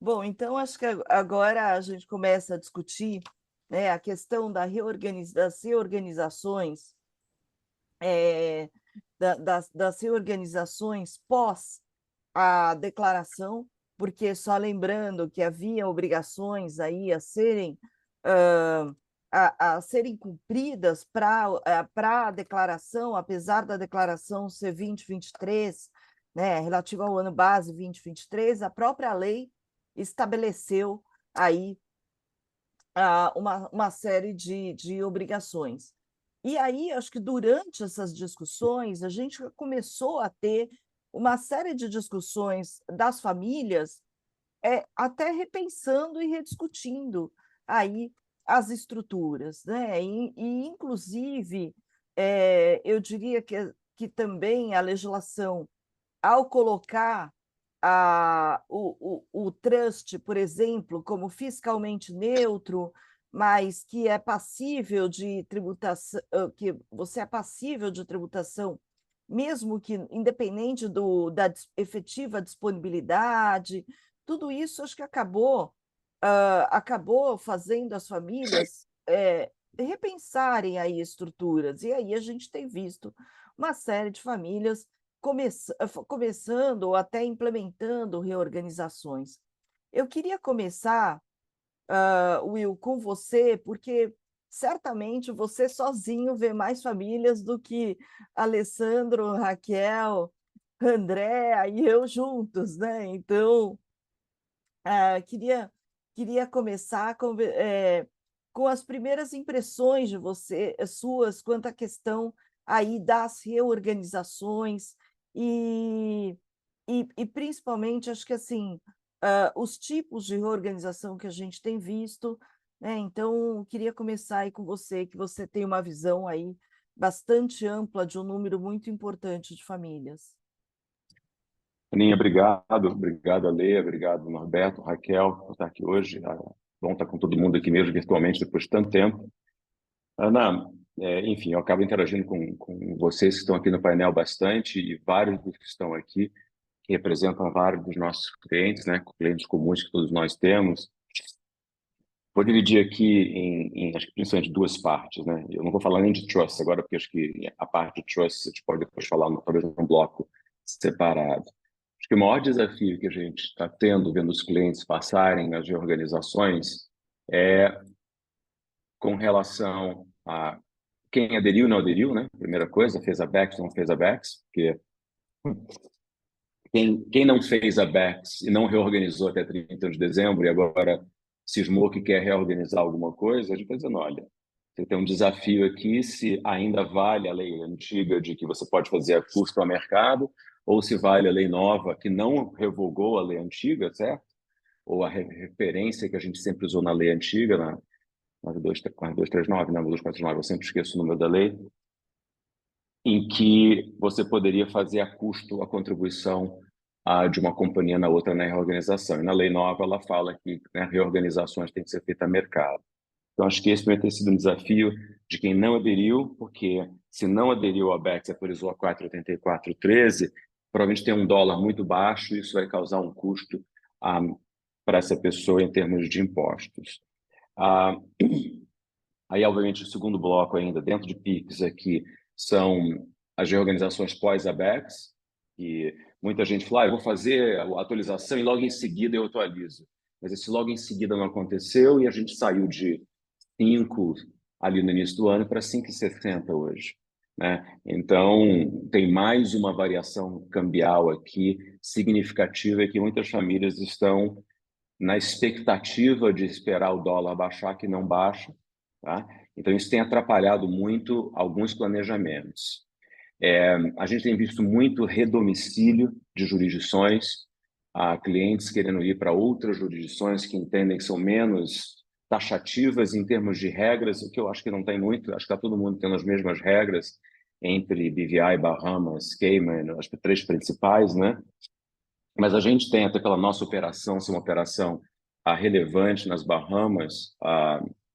Bom, então acho que agora a gente começa a discutir, né, a questão das reorganizações, eh, das reorganizações pós a declaração, porque só lembrando que havia obrigações aí hã, a serem cumpridas para a declaração, apesar da declaração ser 2023, né, relativa ao ano base 2023, a própria lei estabeleceu aí uma série de obrigações. E aí, acho que durante essas discussões, a gente começou a ter uma série de discussões das famílias, até repensando e rediscutindo aí as estruturas, né, e inclusive, eu diria que também a legislação, ao colocar o trust, por exemplo, como fiscalmente neutro, mas que é passível de tributação, que você é passível de tributação, mesmo que independente da efetiva disponibilidade, tudo isso acho que acabou fazendo as famílias repensarem aí estruturas. E aí a gente tem visto uma série de famílias começando ou até implementando reorganizações. Eu queria começar, Will, com você, porque certamente você sozinho vê mais famílias do que Alessandro, Raquel, André e eu juntos, né? Então, queria começar com as primeiras impressões de você, suas, quanto à questão aí das reorganizações e, e principalmente, acho que assim, os tipos de reorganização que a gente tem visto, né? Então, queria começar aí com você, que você tem uma visão aí bastante ampla de um número muito importante de famílias. Aninha, obrigado, Ale, obrigado, Norberto, Raquel, por estar aqui hoje. Bom estar com todo mundo aqui mesmo virtualmente depois de tanto tempo. Ana, enfim, eu acabo interagindo com vocês que estão aqui no painel bastante e vários dos que estão aqui que representam vários dos nossos clientes, né, clientes comuns que todos nós temos. Vou dividir aqui acho que principalmente duas partes, né? Eu não vou falar nem de trust agora, porque acho que a parte de trust a gente pode depois falar, talvez num bloco separado. Acho que o maior desafio que a gente está tendo, vendo os clientes passarem nas reorganizações, é com relação a quem aderiu e não aderiu, né? Primeira coisa, fez a BEX, não fez a BEX, porque quem não fez a BEX e não reorganizou até 31 de dezembro e agora cismou que quer reorganizar alguma coisa, a gente está dizendo, olha, você tem um desafio aqui se ainda vale a lei antiga de que você pode fazer a custo ao mercado ou se vale a lei nova que não revogou a lei antiga, certo? Ou a referência que a gente sempre usou na lei antiga, na 9239, na 249, eu sempre esqueço o número da lei, em que você poderia fazer a custo a contribuição de uma companhia na outra na reorganização. E na lei nova ela fala que, né, reorganizações têm que ser feitas a mercado. Então acho que esse vai ter sido um desafio de quem não aderiu, porque se não aderiu à BEX e atualizou a 48413, provavelmente tem um dólar muito baixo e isso vai causar um custo ah, para essa pessoa em termos de impostos. Ah, Aí, obviamente, o segundo bloco ainda, dentro de PIX aqui, são as reorganizações pós-ABEX, que muita gente fala, eu vou fazer a atualização e logo em seguida eu atualizo. Mas esse logo em seguida não aconteceu e a gente saiu de 5 ali no início do ano para 5,60 hoje, né? Então, tem mais uma variação cambial aqui significativa que muitas famílias estão na expectativa de esperar o dólar baixar, que não baixa, tá? Então, isso tem atrapalhado muito alguns planejamentos. A gente tem visto muito redomicílio de jurisdições, clientes querendo ir para outras jurisdições que entendem que são menos taxativas em termos de regras, o que eu acho que não tem muito, acho que está todo mundo tendo as mesmas regras entre BVI, Bahamas, Cayman, as três principais, né? Mas a gente tem, até pela nossa operação, ser uma operação relevante nas Bahamas,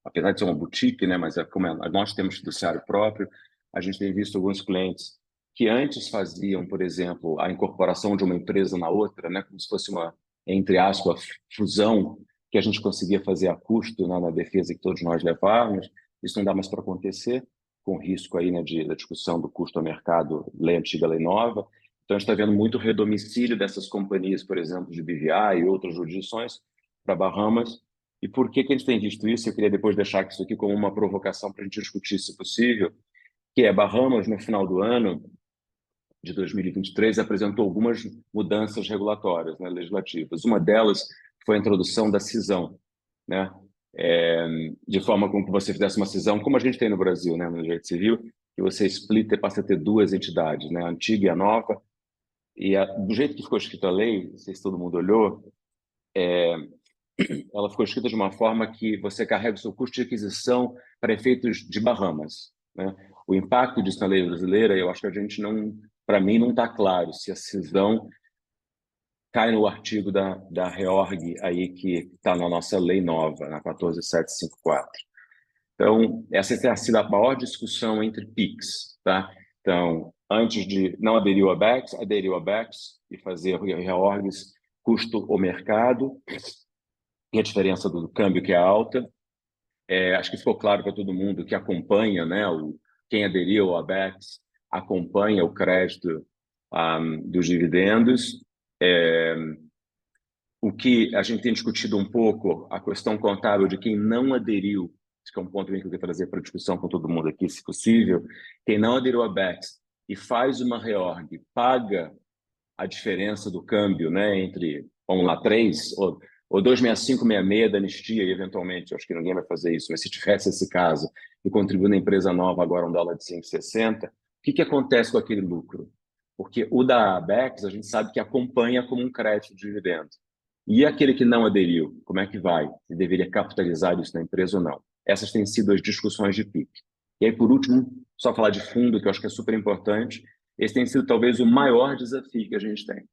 apesar de ser uma boutique, né, mas como nós temos fiduciário próprio, a gente tem visto alguns clientes que antes faziam, por exemplo, a incorporação de uma empresa na outra, né, como se fosse entre aspas, fusão que a gente conseguia fazer a custo, né, na defesa que todos nós levávamos. Isso não dá mais para acontecer, com risco aí, né, da discussão do custo ao mercado, lei antiga, lei nova. Então, a gente está vendo muito redomicílio dessas companhias, por exemplo, de BVI e outras jurisdições para Bahamas. E por que a gente tem visto isso? Eu queria depois deixar isso aqui como uma provocação para a gente discutir, se possível, que é Bahamas, no final do ano de 2023, apresentou algumas mudanças regulatórias, né, legislativas. Uma delas foi a introdução da cisão, né? De forma com que você fizesse uma cisão, como a gente tem no Brasil, né, no direito civil, que você explita e passa a ter duas entidades, né, a antiga e a nova. E do jeito que ficou escrita a lei, não sei se todo mundo olhou, ela ficou escrita de uma forma que você carrega o seu custo de aquisição para efeitos de Bahamas, né? O impacto disso na lei brasileira, eu acho que a gente não, para mim, não está claro se a cisão cai no artigo da REORG aí que está na nossa lei nova, na 14754. Então, essa tem sido a maior discussão entre PICs, tá? Então, antes de não aderiu a BECS e fazer reorgs custo ou mercado, e a diferença do câmbio que é alta. Acho que ficou claro para todo mundo que acompanha, né, quem aderiu ao BECS acompanha o crédito dos dividendos. O que a gente tem discutido um pouco, a questão contábil de quem não aderiu, acho que é um ponto que eu queria trazer para discussão com todo mundo aqui, se possível, quem não aderiu à BECS e faz uma reorg, paga a diferença do câmbio, né, entre, vamos lá, 3 ou 26566 da anistia, e eventualmente, acho que ninguém vai fazer isso, mas se tivesse esse caso, e contribui na empresa nova agora $1 de 5,60, o que acontece com aquele lucro? Porque o da BECS, a gente sabe que acompanha como um crédito de dividendo. E aquele que não aderiu, como é que vai? Se deveria capitalizar isso na empresa ou não? Essas têm sido as discussões de PIC. E aí, por último, só falar de fundo, que eu acho que é super importante, esse tem sido talvez o maior desafio que a gente tem.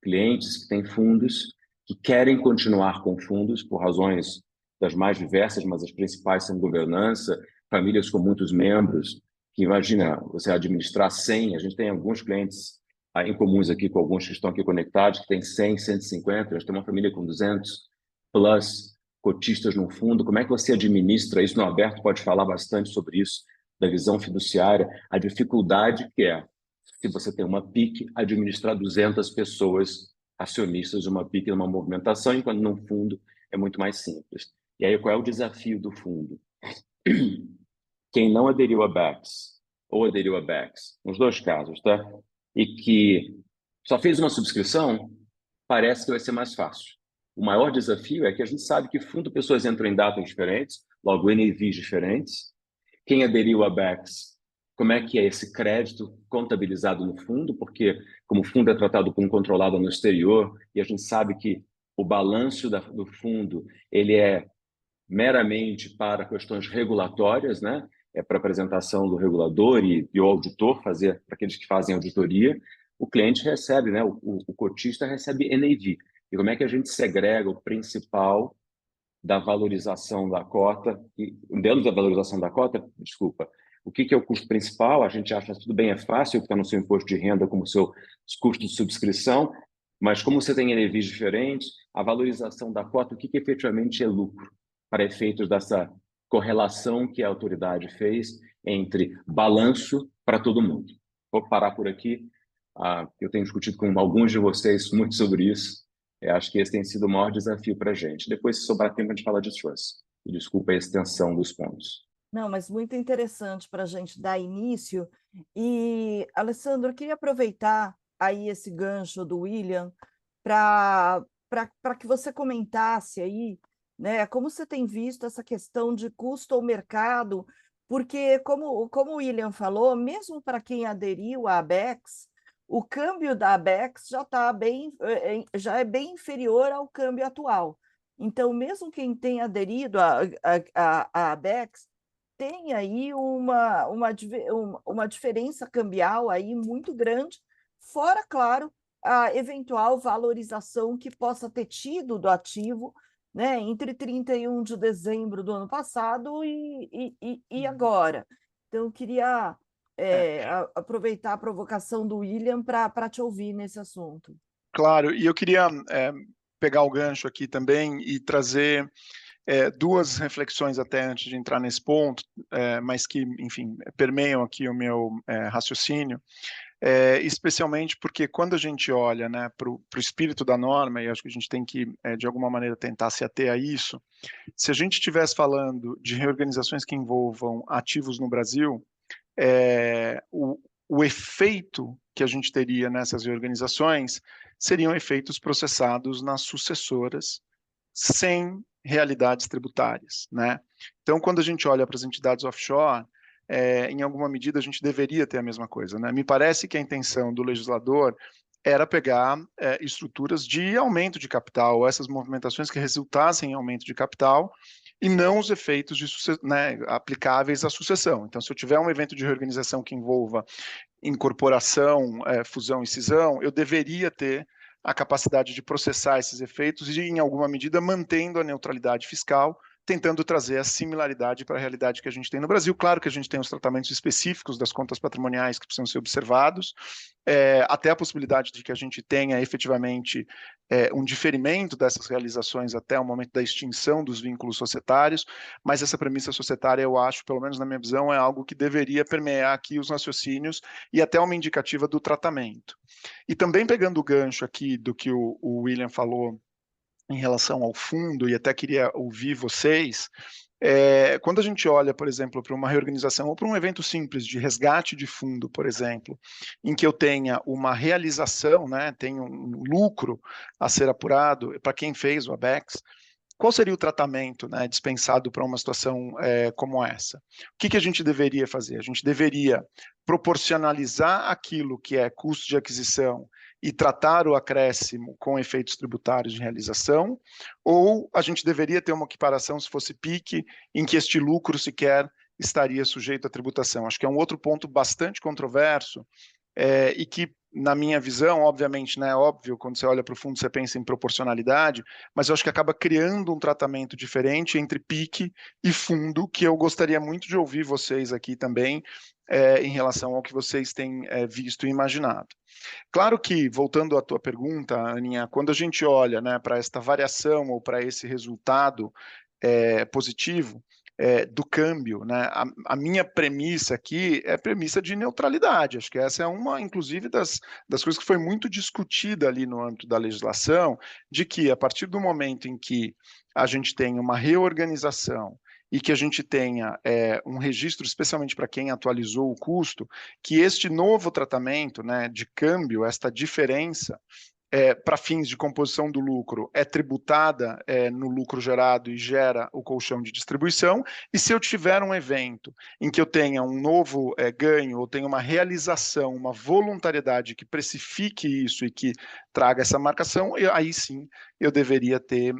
Clientes que têm fundos, que querem continuar com fundos por razões das mais diversas, mas as principais são governança, famílias com muitos membros, que imagina você administrar 100, a gente tem alguns clientes em comuns aqui com alguns que estão aqui conectados, que tem 100, 150, a gente tem uma família com 200 plus cotistas no fundo. Como é que você administra isso? No Alberto pode falar bastante sobre isso, da visão fiduciária, a dificuldade que é, se você tem uma PIC, administrar 200 pessoas acionistas de uma PIC numa movimentação, enquanto num fundo é muito mais simples. E aí, qual é o desafio do fundo? Quem não aderiu a BECS ou aderiu a BECS, nos dois casos, tá? E que só fez uma subscrição, parece que vai ser mais fácil. O maior desafio é que a gente sabe que fundo pessoas entram em datas diferentes, logo NAVs diferentes. Quem aderiu a BECS, como é que é esse crédito contabilizado no fundo? Porque como o fundo é tratado como controlado no exterior, e a gente sabe que o balanço do fundo ele é meramente para questões regulatórias, né? É para apresentação do regulador e o auditor fazer, para aqueles que fazem auditoria, o cliente recebe, né? O cotista recebe NAV. E como é que a gente segrega o principal da valorização da cota, e dentro da valorização da cota, desculpa, o que é o custo principal? A gente acha que tudo bem, é fácil, está no seu imposto de renda como seu custo de subscrição, mas como você tem NAVs diferentes, a valorização da cota, o que efetivamente é lucro para efeitos dessa correlação que a autoridade fez entre balanço para todo mundo. Vou parar por aqui. Eu tenho discutido com alguns de vocês muito sobre isso. Acho que esse tem sido o maior desafio para a gente. Depois, se sobrar tempo, a gente fala de trust. E desculpa a extensão dos pontos. Não, mas muito interessante para a gente dar início. E, Alessandro, eu queria aproveitar aí esse gancho do William para que você comentasse aí, né, como você tem visto essa questão de custo ao mercado, porque, como o William falou, mesmo para quem aderiu à ABEX, o câmbio da ABEX já é bem inferior ao câmbio atual. Então, mesmo quem tem aderido à ABEX, tem aí uma diferença cambial aí muito grande, fora, claro, a eventual valorização que possa ter tido do ativo, né, entre 31 de dezembro do ano passado e agora. Então, eu queria aproveitar a provocação do William para te ouvir nesse assunto. Claro, e eu queria pegar o gancho aqui também e trazer duas reflexões até antes de entrar nesse ponto, mas que, enfim, permeiam aqui o meu raciocínio, especialmente porque quando a gente olha, né, para o espírito da norma, e acho que a gente tem que, de alguma maneira, tentar se ater a isso, se a gente estivesse falando de reorganizações que envolvam ativos no Brasil, o efeito que a gente teria nessas reorganizações seriam efeitos processados nas sucessoras, sem realidades tributárias, né? Então, quando a gente olha para as entidades offshore, em alguma medida a gente deveria ter a mesma coisa, né? Me parece que a intenção do legislador era pegar estruturas de aumento de capital, essas movimentações que resultassem em aumento de capital, e não os efeitos né, aplicáveis à sucessão. Então, se eu tiver um evento de reorganização que envolva incorporação, fusão e cisão, eu deveria ter a capacidade de processar esses efeitos e, em alguma medida, mantendo a neutralidade fiscal, tentando trazer a similaridade para a realidade que a gente tem no Brasil. Claro que a gente tem os tratamentos específicos das contas patrimoniais que precisam ser observados, até a possibilidade de que a gente tenha efetivamente um diferimento dessas realizações até o momento da extinção dos vínculos societários, mas essa premissa societária, eu acho, pelo menos na minha visão, é algo que deveria permear aqui os raciocínios e até uma indicativa do tratamento. E também pegando o gancho aqui do que o William falou em relação ao fundo, e até queria ouvir vocês, quando a gente olha, por exemplo, para uma reorganização ou para um evento simples de resgate de fundo, por exemplo, em que eu tenha uma realização, né, tenho um lucro a ser apurado, para quem fez o ABEX, qual seria o tratamento, né, dispensado para uma situação como essa? O que a gente deveria fazer? A gente deveria proporcionalizar aquilo que é custo de aquisição e tratar o acréscimo com efeitos tributários de realização, ou a gente deveria ter uma equiparação, se fosse PIC, em que este lucro sequer estaria sujeito à tributação? Acho que é um outro ponto bastante controverso, e que, na minha visão, obviamente, né, óbvio, quando você olha para o fundo, você pensa em proporcionalidade, mas eu acho que acaba criando um tratamento diferente entre PIC e fundo, que eu gostaria muito de ouvir vocês aqui também, em relação ao que vocês têm visto e imaginado. Claro que, voltando à tua pergunta, Aninha, quando a gente olha, né, para esta variação ou para esse resultado positivo, do câmbio, né? A minha premissa aqui é premissa de neutralidade. Acho que essa é uma, inclusive, das coisas que foi muito discutida ali no âmbito da legislação, de que a partir do momento em que a gente tem uma reorganização e que a gente tenha um registro, especialmente para quem atualizou o custo, que este novo tratamento, né, de câmbio, esta diferença, para fins de composição do lucro, é tributada no lucro gerado e gera o colchão de distribuição, e se eu tiver um evento em que eu tenha um novo ganho, ou tenha uma realização, uma voluntariedade que precifique isso e que traga essa marcação, aí sim eu deveria ter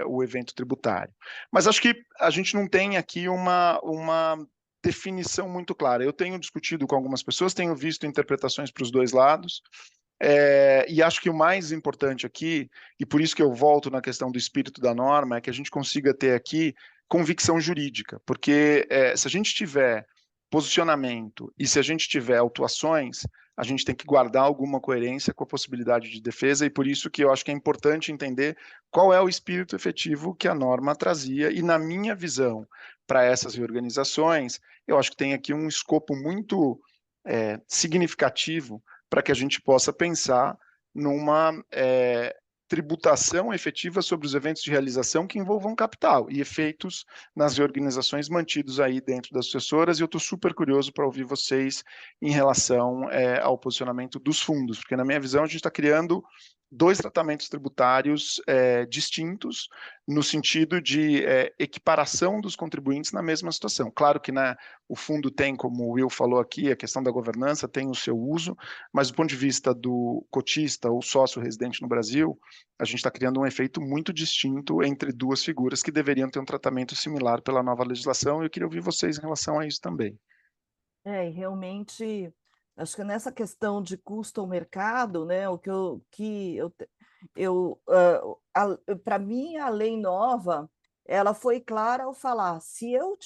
o evento tributário. Mas acho que a gente não tem aqui uma definição muito clara. Eu tenho discutido com algumas pessoas, tenho visto interpretações para os dois lados, e acho que o mais importante aqui, e por isso que eu volto na questão do espírito da norma, é que a gente consiga ter aqui convicção jurídica, porque se a gente tiver posicionamento e se a gente tiver autuações, a gente tem que guardar alguma coerência com a possibilidade de defesa, e por isso que eu acho que é importante entender qual é o espírito efetivo que a norma trazia, e na minha visão, para essas reorganizações, eu acho que tem aqui um escopo muito significativo para que a gente possa pensar numa tributação efetiva sobre os eventos de realização que envolvam capital e efeitos nas reorganizações mantidos aí dentro das sucessoras, e eu estou super curioso para ouvir vocês em relação ao posicionamento dos fundos, porque na minha visão a gente está criando dois tratamentos tributários distintos, no sentido de equiparação dos contribuintes na mesma situação. Claro que, né, o fundo tem, como o Will falou aqui, a questão da governança tem o seu uso, mas do ponto de vista do cotista ou sócio residente no Brasil, a gente está criando um efeito muito distinto entre duas figuras que deveriam ter um tratamento similar pela nova legislação, e eu queria ouvir vocês em relação a isso também. E realmente, acho que nessa questão de custo ao mercado, né, o para mim, a lei nova, ela foi clara ao falar, se eu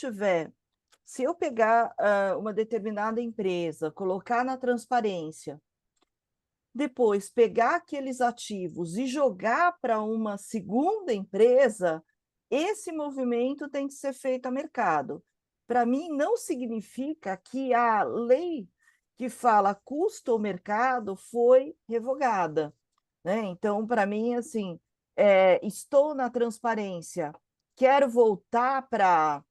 pegar uma determinada empresa, colocar na transparência, depois pegar aqueles ativos e jogar para uma segunda empresa, esse movimento tem que ser feito a mercado. Para mim, não significa que a lei que fala custo ou mercado foi revogada, né? Então, para mim, assim, estou na transparência, quero voltar para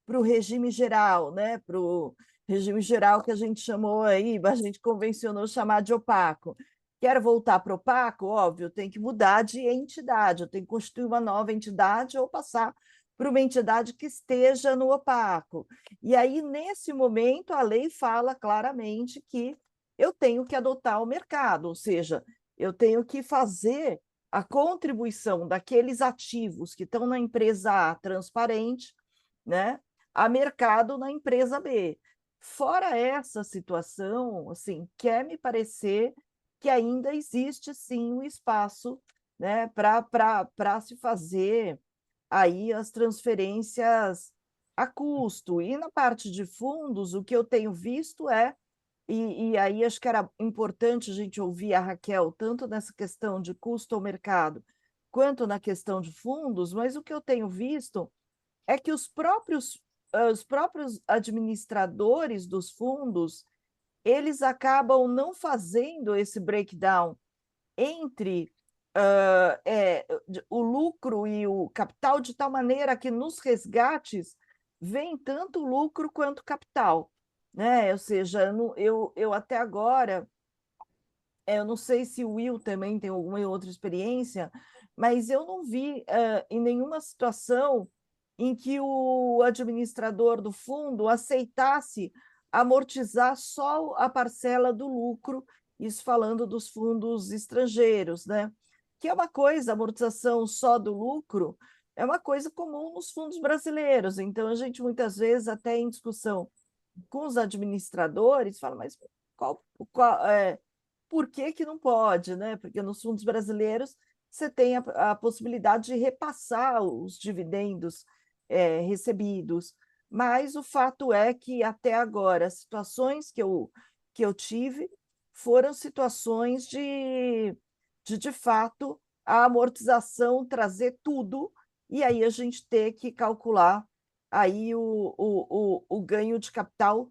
o regime geral, né? Para o regime geral que a gente chamou aí, a gente convencionou chamar de opaco. Quero voltar para o opaco, óbvio, tem que mudar de entidade, eu tenho que constituir uma nova entidade ou passar para uma entidade que esteja no opaco. E aí, nesse momento, a lei fala claramente que eu tenho que adotar o mercado, ou seja, eu tenho que fazer a contribuição daqueles ativos que estão na empresa A transparente, né, a mercado na empresa B. Fora essa situação, assim, quer me parecer que ainda existe sim um espaço, né, para se fazer aí as transferências a custo. E na parte de fundos, o que eu tenho visto e aí acho que era importante a gente ouvir a Raquel, tanto nessa questão de custo ao mercado, quanto na questão de fundos, mas o que eu tenho visto é que os próprios administradores dos fundos, eles acabam não fazendo esse breakdown entre o lucro e o capital, de tal maneira que nos resgates vem tanto lucro quanto capital, né? Ou seja, eu até agora, eu não sei se o Will também tem alguma outra experiência, mas eu não vi em nenhuma situação em que o administrador do fundo aceitasse amortizar só a parcela do lucro, isso falando dos fundos estrangeiros, né? Que é uma coisa, a amortização só do lucro é uma coisa comum nos fundos brasileiros. Então, a gente muitas vezes, até em discussão com os administradores, fala, mas por que que não pode, né? Porque nos fundos brasileiros você tem a possibilidade de repassar os dividendos recebidos, mas o fato é que até agora as situações que eu tive foram situações de fato a amortização trazer tudo e aí a gente ter que calcular aí o ganho de capital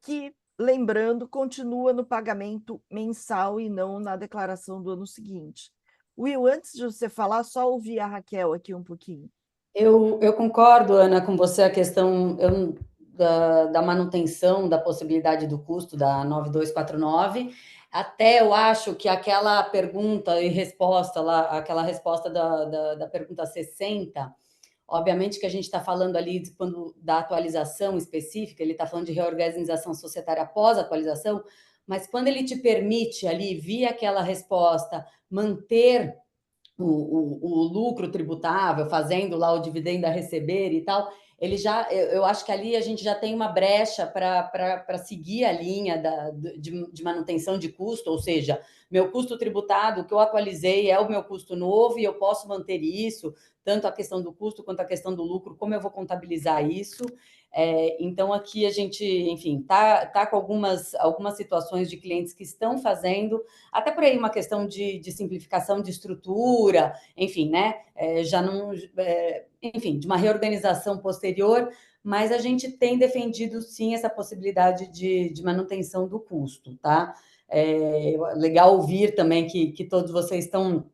que, lembrando, continua no pagamento mensal e não na declaração do ano seguinte. Will, antes de você falar, só ouvir a Raquel aqui um pouquinho. Eu concordo, Ana, com você, a questão da manutenção da possibilidade do custo da 9249. Até eu acho que aquela pergunta e resposta lá, aquela resposta da pergunta 60, obviamente que a gente está falando ali da atualização específica, ele está falando de reorganização societária após a atualização, mas quando ele te permite ali, via aquela resposta, manter o lucro tributável, fazendo lá o dividendo a receber e tal, ele já, eu acho que ali a gente já tem uma brecha para seguir a linha de manutenção de custo, ou seja, meu custo tributado, que eu atualizei, é o meu custo novo e eu posso manter isso, tanto a questão do custo quanto a questão do lucro, como eu vou contabilizar isso. Então, aqui a gente, enfim, tá com algumas situações de clientes que estão fazendo, até por aí uma questão de simplificação de estrutura, enfim, né? Já não, enfim, de uma reorganização posterior, mas a gente tem defendido, sim, essa possibilidade de manutenção do custo, tá? Legal ouvir também que todos vocês estão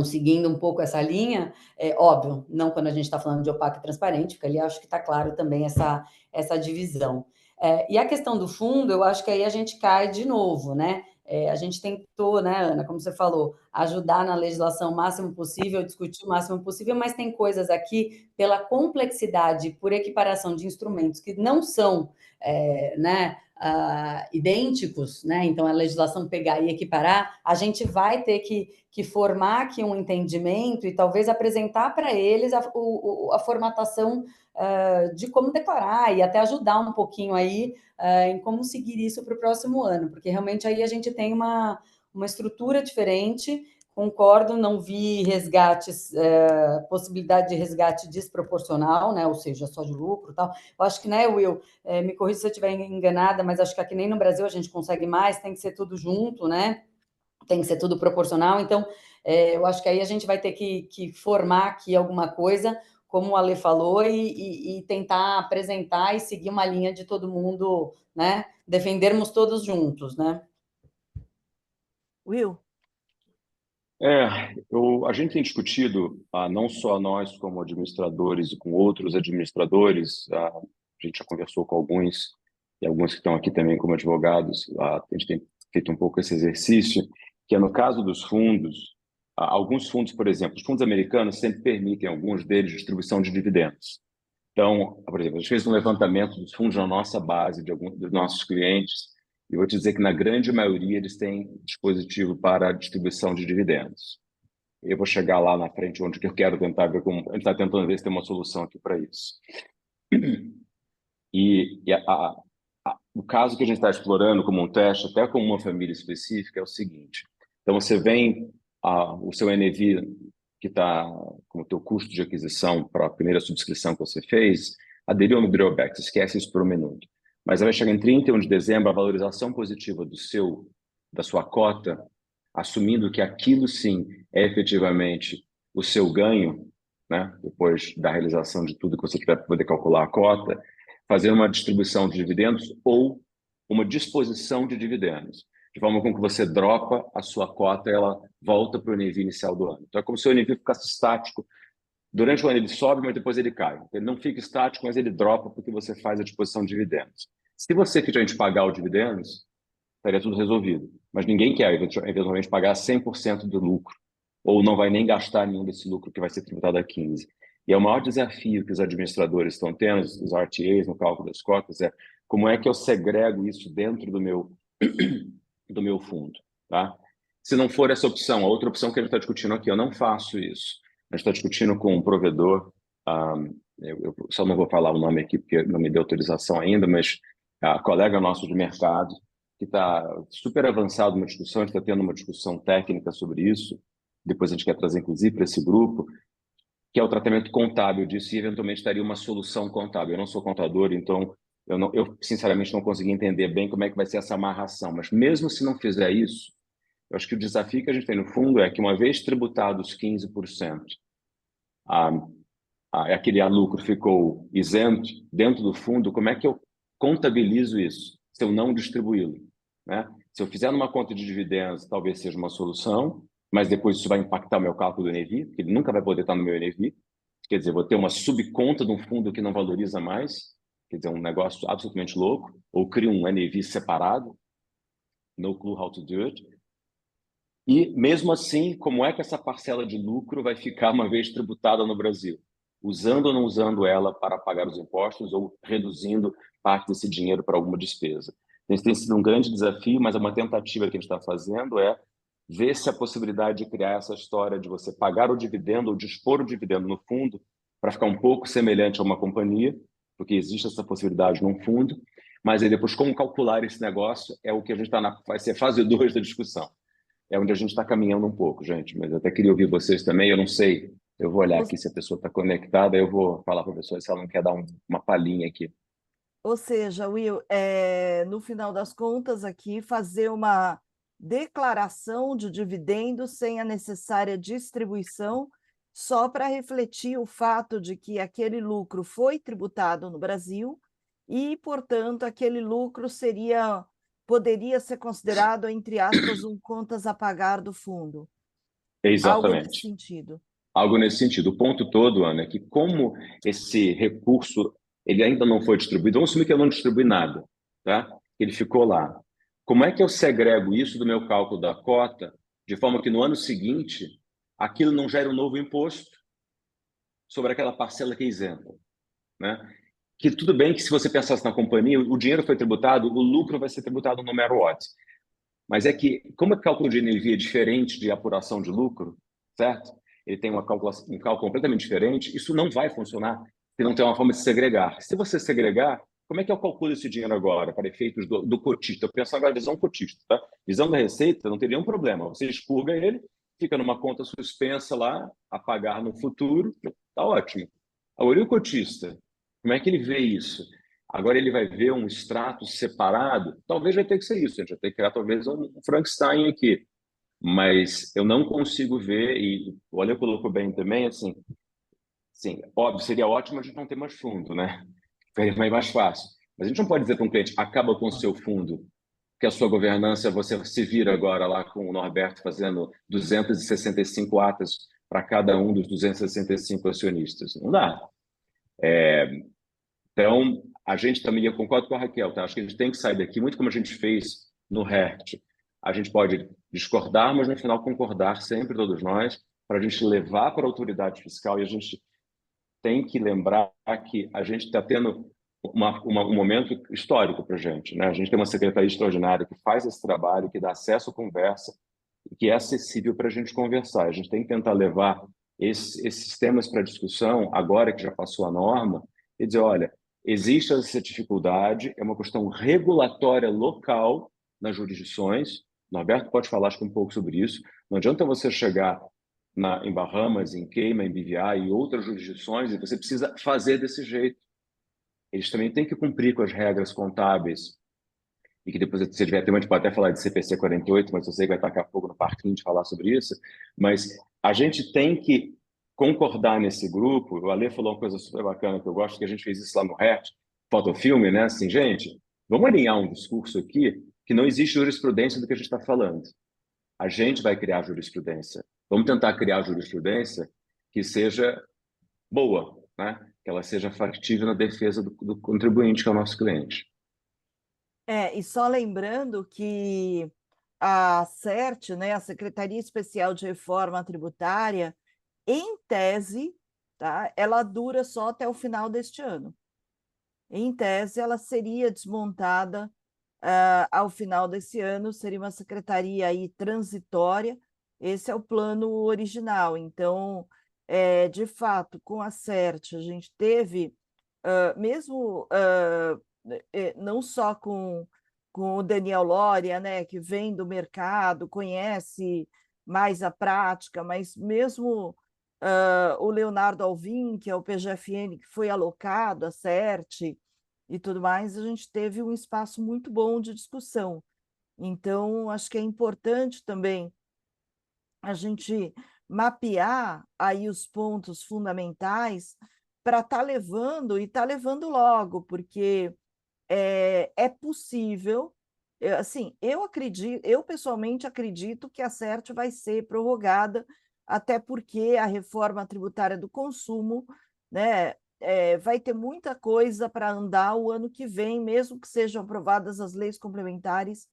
seguindo um pouco essa linha, óbvio, não quando a gente está falando de opaco e transparente, porque ali acho que está claro também essa divisão. E a questão do fundo, eu acho que aí a gente cai de novo, né? A gente tentou, né, Ana, como você falou, ajudar na legislação o máximo possível, discutir o máximo possível, mas tem coisas aqui, pela complexidade, por equiparação de instrumentos que não são, né, idênticos, né? Então a legislação pegar e equiparar, a gente vai ter que formar aqui um entendimento e talvez apresentar para eles a formatação de como declarar e até ajudar um pouquinho aí em como seguir isso para o próximo ano, porque realmente aí a gente tem uma estrutura diferente, concordo, não vi resgates, possibilidade de resgate desproporcional, né, ou seja, só de lucro e tal. Eu acho que, né, Will, me corrija se eu estiver enganada, mas acho que aqui nem no Brasil a gente consegue mais, tem que ser tudo junto, né, tem que ser tudo proporcional, então eu acho que aí a gente vai ter que formar aqui alguma coisa, como o Ale falou, e tentar apresentar e seguir uma linha de todo mundo, né, defendermos todos juntos, né. Will? A gente tem discutido, não só nós como administradores e com outros administradores, a gente já conversou com alguns, e alguns que estão aqui também como advogados, a gente tem feito um pouco esse exercício, que é no caso dos fundos, alguns fundos, por exemplo, os fundos americanos sempre permitem, alguns deles, distribuição de dividendos. Então, por exemplo, a gente fez um levantamento dos fundos na nossa base, de alguns dos nossos clientes, e vou te dizer que na grande maioria eles têm dispositivo para distribuição de dividendos. Eu vou chegar lá na frente onde eu quero tentar ver como... A gente está tentando ver se tem uma solução aqui para isso. O caso que a gente está explorando como um teste, até com uma família específica, é o seguinte. Então, você vem, o seu NAV, que está com o teu custo de aquisição para a primeira subscrição que você fez, aderiu no drawback, esquece isso por um minuto. Mas vai chegar em 31 de dezembro, a valorização positiva da sua cota, assumindo que aquilo sim é efetivamente o seu ganho, né? Depois da realização de tudo que você tiver para poder calcular a cota, fazer uma distribuição de dividendos ou uma disposição de dividendos, de forma com que você dropa a sua cota e ela volta para o NAV inicial do ano. Então é como se o NAV ficasse estático. Durante o ano ele sobe, mas depois ele cai. Ele não fica estático, mas ele dropa porque você faz a disposição de dividendos. Se você efetivamente pagar os dividendos, estaria tudo resolvido. Mas ninguém quer, eventualmente, pagar 100% do lucro, ou não vai nem gastar nenhum desse lucro que vai ser tributado a 15%. E é o maior desafio que os administradores estão tendo, os RTAs no cálculo das cotas, é como é que eu segrego isso dentro do meu fundo. Tá? Se não for essa opção, a outra opção que a gente está discutindo aqui, eu não faço isso. A gente está discutindo com um provedor, eu só não vou falar o nome aqui porque não me deu autorização ainda, mas a colega nosso de mercado, que está super avançado numa discussão, a gente está tendo uma discussão técnica sobre isso, depois a gente quer trazer inclusive para esse grupo, que é o tratamento contábil disso e eventualmente daria uma solução contábil. Eu não sou contador, então eu sinceramente não consegui entender bem como é que vai ser essa amarração, mas mesmo se não fizer isso, eu acho que o desafio que a gente tem no fundo é que uma vez tributados 15%, aquele lucro ficou isento dentro do fundo, como é que eu contabilizo isso se eu não distribuí-lo? Né? Se eu fizer numa conta de dividendos, talvez seja uma solução, mas depois isso vai impactar o meu cálculo do NAV, porque ele nunca vai poder estar no meu NAV. Quer dizer, vou ter uma subconta de um fundo que não valoriza mais, quer dizer, um negócio absolutamente louco, ou crio um NAV separado, no clue how to do it. E, mesmo assim, como é que essa parcela de lucro vai ficar uma vez tributada no Brasil? Usando ou não usando ela para pagar os impostos ou reduzindo parte desse dinheiro para alguma despesa? Esse tem sido um grande desafio, mas uma tentativa que a gente está fazendo é ver se a possibilidade de criar essa história de você pagar o dividendo ou dispor o dividendo no fundo para ficar um pouco semelhante a uma companhia, porque existe essa possibilidade num fundo, mas aí depois como calcular esse negócio é o que a gente vai ser fase 2 da discussão. É onde a gente está caminhando um pouco, gente, mas eu até queria ouvir vocês também, eu não sei, eu vou olhar aqui se a pessoa está conectada, eu vou falar para a pessoa se ela não quer dar uma palhinha aqui. Ou seja, Will, no final das contas aqui, fazer uma declaração de dividendos sem a necessária distribuição, só para refletir o fato de que aquele lucro foi tributado no Brasil e, portanto, aquele lucro poderia ser considerado, entre aspas, um contas a pagar do fundo. Exatamente. Algo nesse sentido. Algo nesse sentido. O ponto todo, Ana, é que como esse recurso ele ainda não foi distribuído, vamos assumir que eu não distribuí nada, tá? Ele ficou lá. Como é que eu segrego isso do meu cálculo da cota, de forma que no ano seguinte aquilo não gere um novo imposto sobre aquela parcela que é isenta, né? Que tudo bem que se você pensasse na companhia, o dinheiro foi tributado, o lucro vai ser tributado no matter what. Mas é que, como o cálculo de NAV é diferente de apuração de lucro, certo? Ele tem um cálculo completamente diferente, isso não vai funcionar se não tem uma forma de segregar. Se você segregar, como é que eu calculo esse dinheiro agora, para efeitos do cotista? Eu penso agora na visão cotista, tá? Visão da receita, não teria um problema. Você expurga ele fica numa conta suspensa lá, a pagar no futuro, tá ótimo. Agora, e o cotista? Como é que ele vê isso? Agora ele vai ver um extrato separado? Talvez vai ter que ser isso, a gente vai ter que criar talvez um Frankenstein aqui. Mas eu não consigo ver, e o Ale colocou bem também, assim, sim, óbvio, seria ótimo a gente não ter mais fundo, né? Ficaria mais fácil. Mas a gente não pode dizer para um cliente, acaba com o seu fundo, que a sua governança, você se vira agora lá com o Norberto fazendo 265 atas para cada um dos 265 acionistas. Não dá. Então, a gente também, eu concordo com a Raquel, tá? Acho que a gente tem que sair daqui, muito como a gente fez no RERT. A gente pode discordar, mas no final concordar sempre, todos nós, para a gente levar para a autoridade fiscal, e a gente tem que lembrar que a gente está tendo um momento histórico para a gente, né? A gente tem uma secretaria extraordinária que faz esse trabalho, que dá acesso à conversa, que é acessível para a gente conversar. A gente tem que tentar levar esses temas para discussão, agora que já passou a norma, e dizer, olha, existe essa dificuldade, é uma questão regulatória local nas jurisdições. Norberto pode falar, acho que um pouco sobre isso. Não adianta você chegar em Bahamas, em Cayman, em BVI e outras jurisdições, e você precisa fazer desse jeito. Eles também têm que cumprir com as regras contábeis, e que depois, se tiver tempo, a gente pode até falar de CPC 48, mas eu sei que vai tacar fogo no parquinho de falar sobre isso, mas a gente tem que concordar nesse grupo. O Ale falou uma coisa super bacana, que eu gosto, que a gente fez isso lá no RET, fotofilme, né? Assim, gente, vamos alinhar um discurso aqui que não existe jurisprudência do que a gente está falando. A gente vai criar jurisprudência. Vamos tentar criar jurisprudência que seja boa, né? Que ela seja factível na defesa do contribuinte, que é o nosso cliente. E só lembrando que a CERT, né, a Secretaria Especial de Reforma Tributária, em tese, tá, ela dura só até o final deste ano. Em tese, ela seria desmontada ao final desse ano, seria uma secretaria aí transitória. Esse é o plano original. Então, de fato, com a CERT, a gente teve, mesmo não só com o Daniel Loria, né, que vem do mercado, conhece mais a prática, mas mesmo o Leonardo Alvim, que é o PGFN, que foi alocado a CERT e tudo mais, a gente teve um espaço muito bom de discussão. Então, acho que é importante também a gente mapear aí os pontos fundamentais para estar levando, e estar levando logo, porque é possível, assim, eu pessoalmente acredito que a CERT vai ser prorrogada, até porque a reforma tributária do consumo, né, vai ter muita coisa para andar o ano que vem, mesmo que sejam aprovadas as leis complementares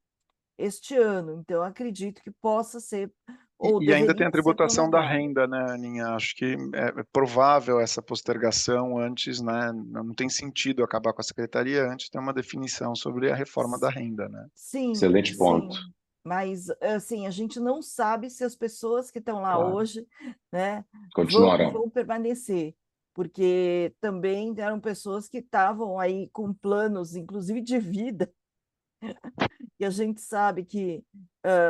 este ano. Então, acredito que possa ser, ou E ainda tem deveria a ser tributação da prorrogada. renda, né, Aninha? Acho que é provável essa postergação antes, né? Não tem sentido acabar com a secretaria antes de ter uma definição sobre a reforma da renda, né? Sim, Excelente ponto. sim. Mas, assim, a gente não sabe se as pessoas que estão lá Claro. hoje, né, Continuarão. vão permanecer, porque também eram pessoas que estavam aí com planos, inclusive de vida, e a gente sabe que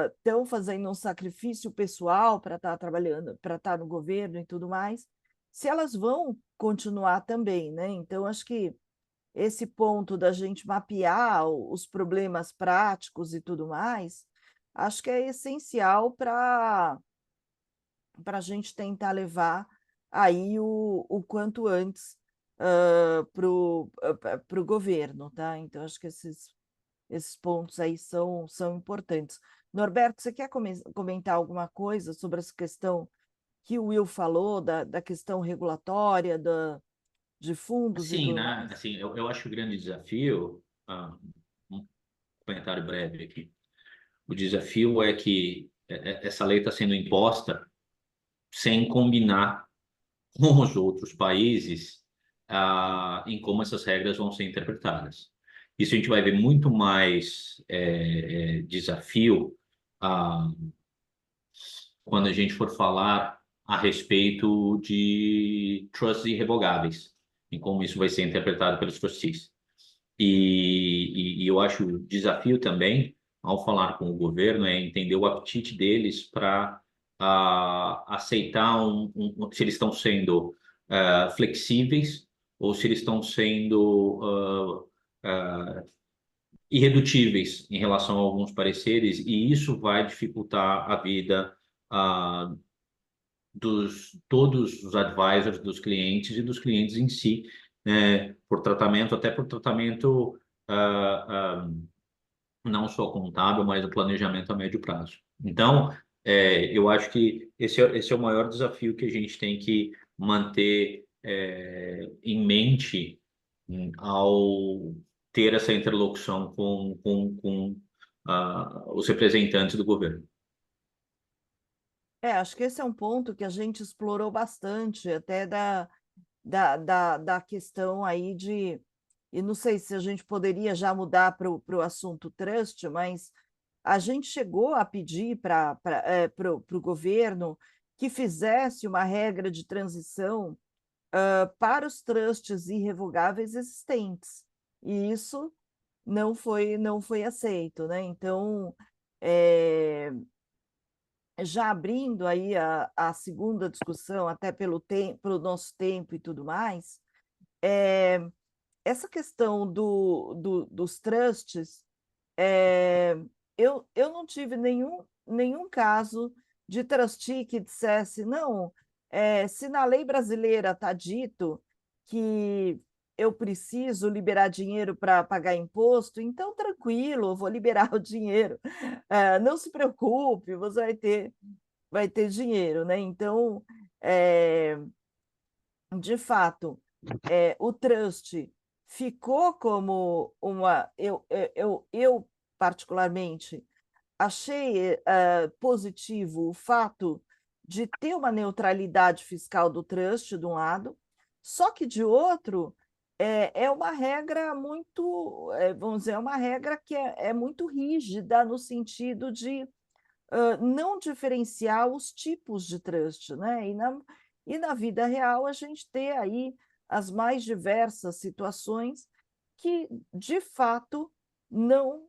estão fazendo um sacrifício pessoal para estar trabalhando, para estar no governo e tudo mais, se elas vão continuar também, né? Então, acho que esse ponto da gente mapear os problemas práticos e tudo mais, acho que é essencial para a gente tentar levar aí o quanto antes para o governo, tá? Então, acho que esses pontos aí são importantes. Norberto, você quer comentar alguma coisa sobre essa questão que o Will falou, da questão regulatória, de fundos e Sim, tudo né? mais? Assim, eu acho que o grande desafio, um comentário breve aqui. O desafio é que essa lei está sendo imposta sem combinar com os outros países em como essas regras vão ser interpretadas. Isso a gente vai ver muito mais desafio quando a gente for falar a respeito de trusts irrevogáveis, em como isso vai ser interpretado pelos trustees. E eu acho o desafio também, ao falar com o governo, é entender o apetite deles para aceitar se eles estão sendo flexíveis ou se eles estão sendo irredutíveis em relação a alguns pareceres, e isso vai dificultar a vida todos os advisors dos clientes e dos clientes em si, né, até por tratamento não só contábil, mas o planejamento a médio prazo. Então, eu acho que esse é o maior desafio que a gente tem que manter em mente ao ter essa interlocução com os representantes do governo. Acho que esse é um ponto que a gente explorou bastante, até da questão aí de, e não sei se a gente poderia já mudar para o assunto trust, mas a gente chegou a pedir para o governo que fizesse uma regra de transição para os trusts irrevogáveis existentes, e isso não foi aceito, né? Então, já abrindo aí a segunda discussão, até pelo nosso tempo e tudo mais, essa questão dos trusts, eu não tive nenhum caso de trustee que dissesse, não, se na lei brasileira está dito que eu preciso liberar dinheiro para pagar imposto, então tranquilo, eu vou liberar o dinheiro. Não se preocupe, você vai ter dinheiro, né? Então, de fato, o trust ficou como uma. Eu particularmente, achei positivo o fato de ter uma neutralidade fiscal do trust, de um lado, só que, de outro, é uma regra muito, vamos dizer, é uma regra que é muito rígida no sentido de não diferenciar os tipos de trust, né? E na vida real a gente ter aí as mais diversas situações que, de fato, não,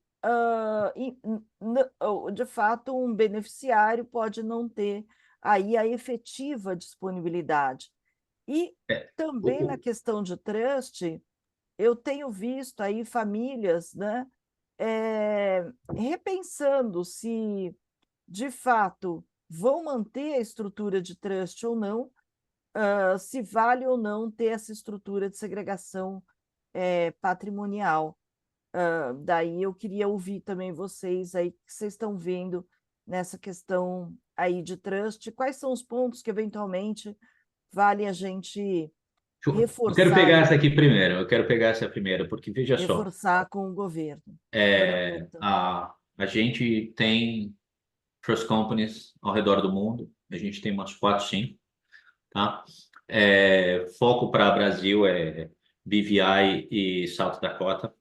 de fato, um beneficiário pode não ter aí a efetiva disponibilidade. E também na questão de trust, eu tenho visto aí famílias, né, repensando se de fato vão manter a estrutura de trust ou não, se vale ou não ter essa estrutura de segregação patrimonial. Daí eu queria ouvir também vocês aí, que vocês estão vendo nessa questão aí de trust, quais são os pontos que eventualmente vale a gente Eu quero reforçar pegar aí, essa aqui primeiro, eu quero pegar essa primeiro, porque veja só, reforçar com o governo. Dona Berta. a gente tem trust companies ao redor do mundo, a gente tem umas 4, 5, tá? Foco para Brasil é BVI e South Dakota.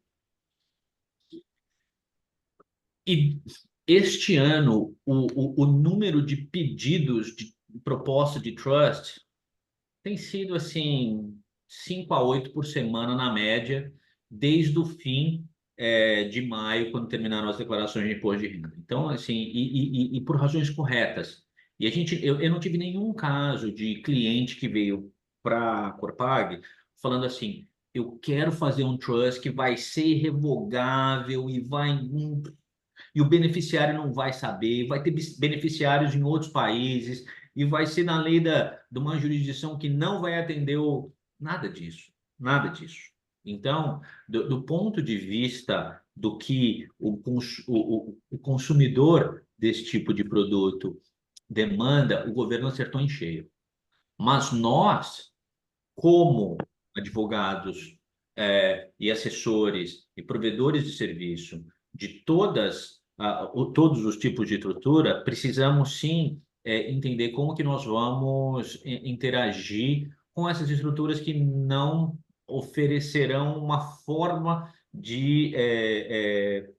E este ano, o número de pedidos de proposta de trust tem sido assim 5 a 8 por semana na média, desde o fim de maio, quando terminaram as declarações de imposto de renda. Então, assim, e por razões corretas. E eu não tive nenhum caso de cliente que veio para a Corpag falando assim, eu quero fazer um trust que vai ser irrevogável e o beneficiário não vai saber, vai ter beneficiários em outros países, e vai ser na lei de uma jurisdição que não vai atender nada disso, nada disso. Então, do ponto de vista do que o consumidor desse tipo de produto demanda, o governo acertou em cheio. Mas nós, como advogados e assessores e provedores de serviço de todos os tipos de estrutura, precisamos sim entender como que nós vamos interagir com essas estruturas que não oferecerão uma forma de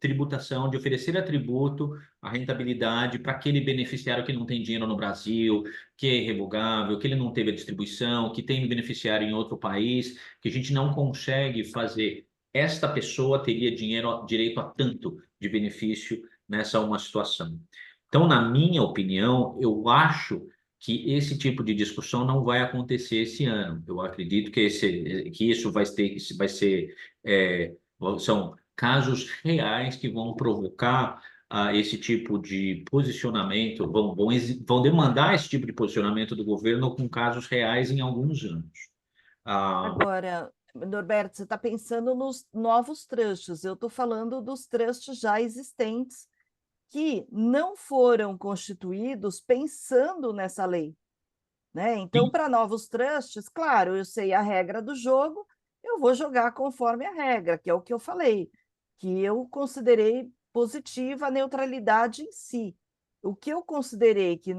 tributação, de oferecer a tributo, a rentabilidade para aquele beneficiário que não tem dinheiro no Brasil, que é irrevogável, que ele não teve a distribuição, que tem beneficiário em outro país, que a gente não consegue fazer. Esta pessoa teria direito a tanto de benefício nessa uma situação. Então, na minha opinião, eu acho que esse tipo de discussão não vai acontecer esse ano. Eu acredito que isso vai ser, são casos reais que vão provocar esse tipo de posicionamento, vão demandar esse tipo de posicionamento do governo com casos reais em alguns anos. Ah, Agora, Norberto, você está pensando nos novos trustes. Eu estou falando dos trustes já existentes que não foram constituídos pensando nessa lei, né? Então, para novos trusts, claro, eu sei a regra do jogo, eu vou jogar conforme a regra, que é o que eu falei, que eu considerei positiva a neutralidade em si. O que eu considerei que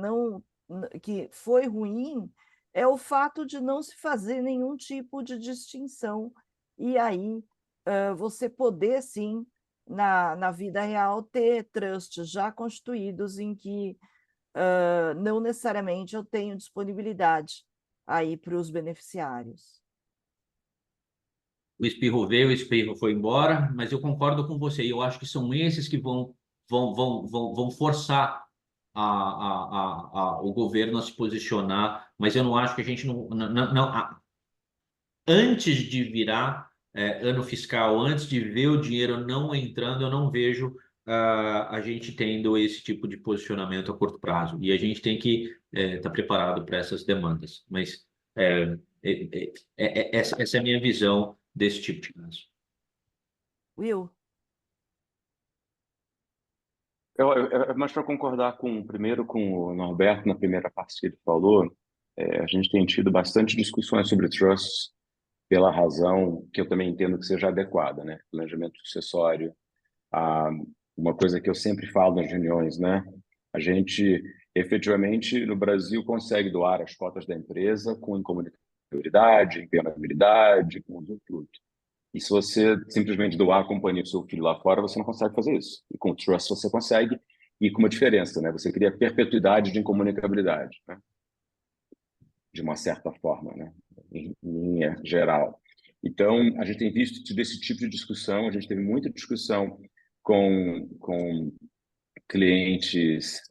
foi ruim é o fato de não se fazer nenhum tipo de distinção. E aí, você poder, sim, na vida real, ter trusts já constituídos em que não necessariamente eu tenho disponibilidade aí para os beneficiários. o espirro veio, o espirro foi embora, mas eu concordo com você. Eu acho que são esses que vão forçar o governo a se posicionar, mas eu não acho que a gente antes de virar ano fiscal, antes de ver o dinheiro não entrando, eu não vejo a gente tendo esse tipo de posicionamento a curto prazo. E a gente tem que estar preparado para essas demandas. Mas essa é a minha visão desse tipo de caso. Will? Mas para concordar primeiro com o Norberto, na primeira parte que ele falou, a gente tem tido bastante discussões sobre trusts pela razão que eu também entendo que seja adequada, né? Planejamento sucessório, ah, uma coisa que eu sempre falo nas reuniões, né? A gente, efetivamente, no Brasil, consegue doar as cotas da empresa com incomunicabilidade, impenabilidade, com usufruto. E se você simplesmente doar a companhia do seu filho lá fora, você não consegue fazer isso. E com o trust você consegue, e com uma diferença, né? Você cria perpetuidade de incomunicabilidade, né? De uma certa forma, né? Em linha geral. Então, a gente tem visto desse tipo de discussão, a gente teve muita discussão com clientes,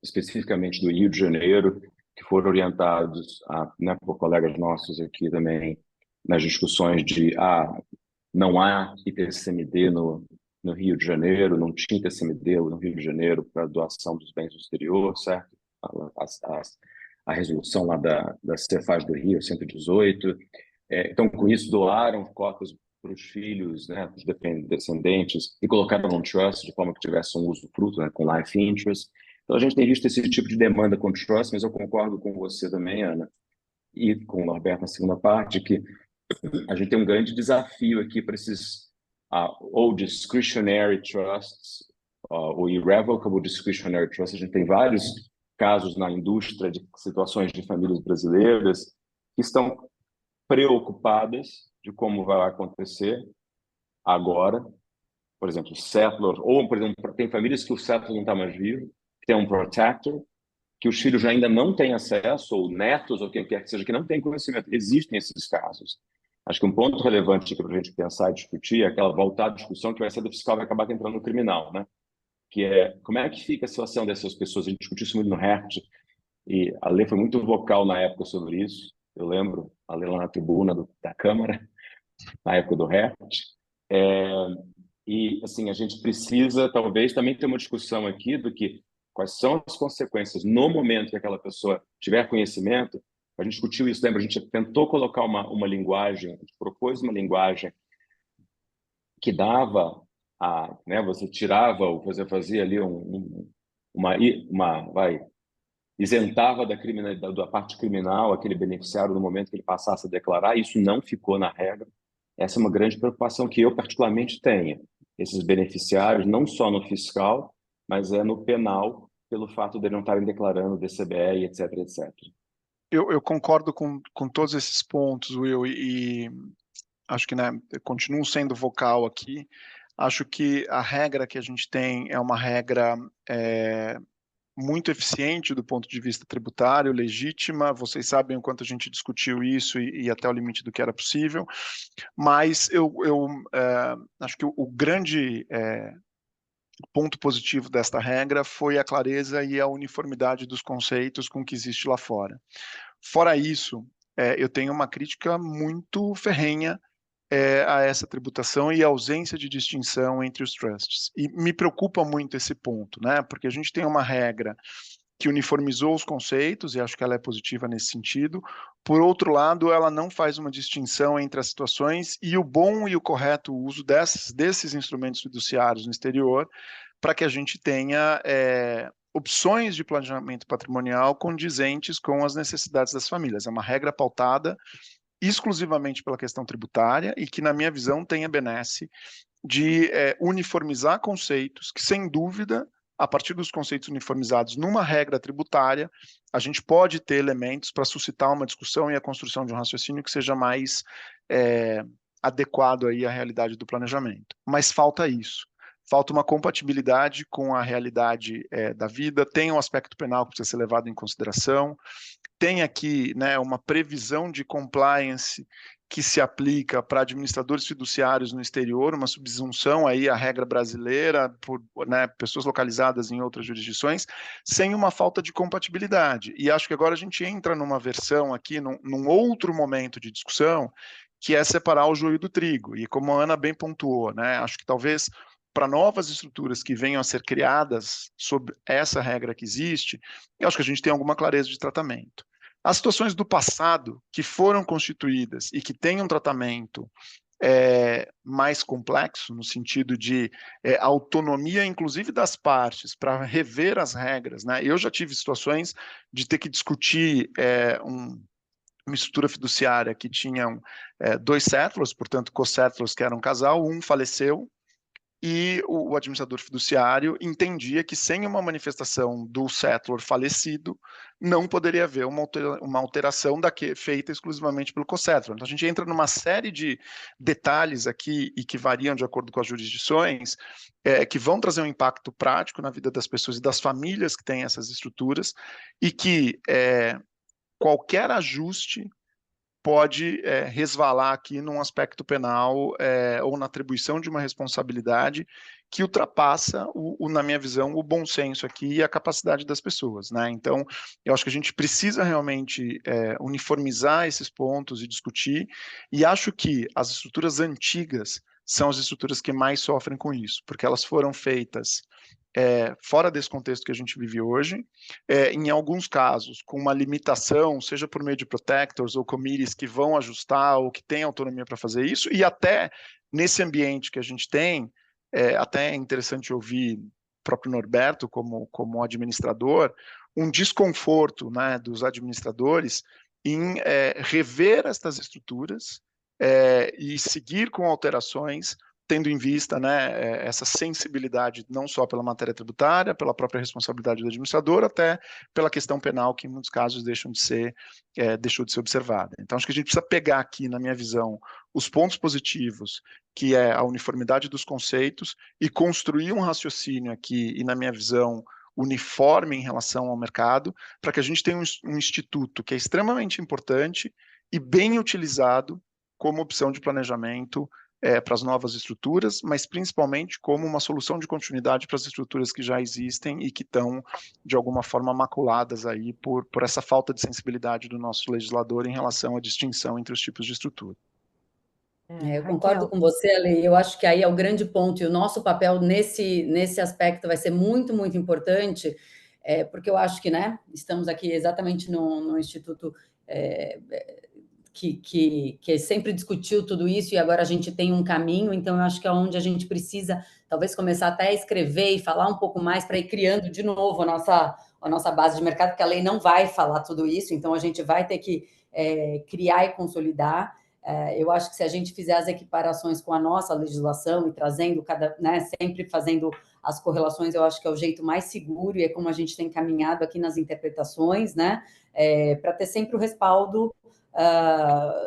especificamente do Rio de Janeiro, que foram orientados né, por colegas nossos aqui também, nas discussões de não há ITCMD no Rio de Janeiro, não tinha ITCMD no Rio de Janeiro para doação dos bens do exterior, certo? A resolução lá da Cefaz do Rio, 118. Então, com isso, doaram cotas para os filhos, né, para os descendentes, e colocaram num trust de forma que tivesse um usufruto, né, com life interest. Então, a gente tem visto esse tipo de demanda com trust, mas eu concordo com você também, Ana, e com o Norberto na segunda parte, que a gente tem um grande desafio aqui para esses ou discretionary trusts, ou irrevocable discretionary trusts. A gente tem vários casos na indústria de situações de famílias brasileiras que estão preocupadas de como vai acontecer agora. Por exemplo, o settlor, ou, por exemplo, tem famílias que o settlor não está mais vivo, que tem um protector, que os filhos ainda não têm acesso, ou netos, ou quem quer que seja, que não tem conhecimento. Existem esses casos. Acho que um ponto relevante para a gente pensar e discutir é aquela voltar à discussão que vai ser do fiscal, vai acabar entrando no criminal, né? Que é como é que fica a situação dessas pessoas. A gente discutiu isso muito no RERT, e a lei foi muito vocal na época sobre isso. Eu lembro, a lei lá na tribuna da Câmara, na época do RERT. E, assim, a gente precisa, talvez, também ter uma discussão aqui do que quais são as consequências no momento que aquela pessoa tiver conhecimento. A gente discutiu isso, lembra? A gente tentou colocar uma linguagem, a gente propôs uma linguagem que dava né, você tirava, ou você fazia ali isentava da parte criminal aquele beneficiário no momento que ele passasse a declarar. Isso não ficou na regra. Essa é uma grande preocupação que eu particularmente tenho. Esses beneficiários, não só no fiscal, mas no penal, pelo fato de não estarem declarando DCBE, etc, etc. Eu concordo com todos esses pontos, Will, e acho que, né, eu continuo sendo vocal aqui. Acho que a regra que a gente tem é uma regra muito eficiente do ponto de vista tributário, legítima. Vocês sabem o quanto a gente discutiu isso e até o limite do que era possível. Mas eu acho que o grande ponto positivo desta regra foi a clareza e a uniformidade dos conceitos com que existe lá fora. Fora isso, eu tenho uma crítica muito ferrenha a essa tributação e a ausência de distinção entre os trusts. E me preocupa muito esse ponto, né? Porque a gente tem uma regra que uniformizou os conceitos, e acho que ela é positiva nesse sentido. Por outro lado, ela não faz uma distinção entre as situações e o bom e o correto uso desses instrumentos fiduciários no exterior, para que a gente tenha opções de planejamento patrimonial condizentes com as necessidades das famílias. É uma regra pautada exclusivamente pela questão tributária e que, na minha visão, tem a benesse de uniformizar conceitos que, sem dúvida, a partir dos conceitos uniformizados numa regra tributária, a gente pode ter elementos para suscitar uma discussão e a construção de um raciocínio que seja mais adequado aí à realidade do planejamento. Mas falta isso. Falta uma compatibilidade com a realidade da vida, tem um aspecto penal que precisa ser levado em consideração, tem aqui, né, uma previsão de compliance que se aplica para administradores fiduciários no exterior, uma subsunção aí à regra brasileira por, né, pessoas localizadas em outras jurisdições, sem uma falta de compatibilidade. E acho que agora a gente entra numa versão aqui, num outro momento de discussão, que é separar o joio do trigo. E como a Ana bem pontuou, né, acho que talvez para novas estruturas que venham a ser criadas sob essa regra que existe, eu acho que a gente tem alguma clareza de tratamento. As situações do passado que foram constituídas e que têm um tratamento mais complexo, no sentido de autonomia, inclusive das partes, para rever as regras, né? Eu já tive situações de ter que discutir uma estrutura fiduciária que tinham dois settlers, portanto, co-settlers que eram um casal, um faleceu, e o administrador fiduciário entendia que sem uma manifestação do settlor falecido, não poderia haver uma alteração feita exclusivamente pelo co-settlor. Então a gente entra numa série de detalhes aqui e que variam de acordo com as jurisdições, que vão trazer um impacto prático na vida das pessoas e das famílias que têm essas estruturas, e que qualquer ajuste pode resvalar aqui num aspecto penal ou na atribuição de uma responsabilidade que ultrapassa, na minha visão, o bom senso aqui e a capacidade das pessoas, né? Então, eu acho que a gente precisa realmente uniformizar esses pontos e discutir, e acho que as estruturas antigas são as estruturas que mais sofrem com isso, porque elas foram feitas fora desse contexto que a gente vive hoje, em alguns casos, com uma limitação, seja por meio de protectors ou committees que vão ajustar ou que têm autonomia para fazer isso, e até nesse ambiente que a gente tem, até é interessante ouvir o próprio Norberto como administrador, um desconforto, né, dos administradores em rever estas estruturas e seguir com alterações, tendo em vista, né, essa sensibilidade não só pela matéria tributária, pela própria responsabilidade do administrador, até pela questão penal, que em muitos casos deixou de ser observada. Então, acho que a gente precisa pegar aqui, na minha visão, os pontos positivos, que é a uniformidade dos conceitos, e construir um raciocínio aqui, e na minha visão, uniforme em relação ao mercado, para que a gente tenha um instituto que é extremamente importante e bem utilizado como opção de planejamento para as novas estruturas, mas principalmente como uma solução de continuidade para as estruturas que já existem e que estão, de alguma forma, maculadas aí por essa falta de sensibilidade do nosso legislador em relação à distinção entre os tipos de estrutura. Eu concordo com você, Ale. Eu acho que aí é o grande ponto, e o nosso papel nesse aspecto vai ser muito, muito importante, porque eu acho que, né, estamos aqui exatamente no Instituto que sempre discutiu tudo isso, e agora a gente tem um caminho, então eu acho que é onde a gente precisa, talvez, começar até a escrever e falar um pouco mais para ir criando de novo a nossa base de mercado, porque a lei não vai falar tudo isso, então a gente vai ter que criar e consolidar. Eu acho que se a gente fizer as equiparações com a nossa legislação e trazendo sempre fazendo as correlações, eu acho que é o jeito mais seguro, e é como a gente tem caminhado aqui nas interpretações, né, para ter sempre o respaldo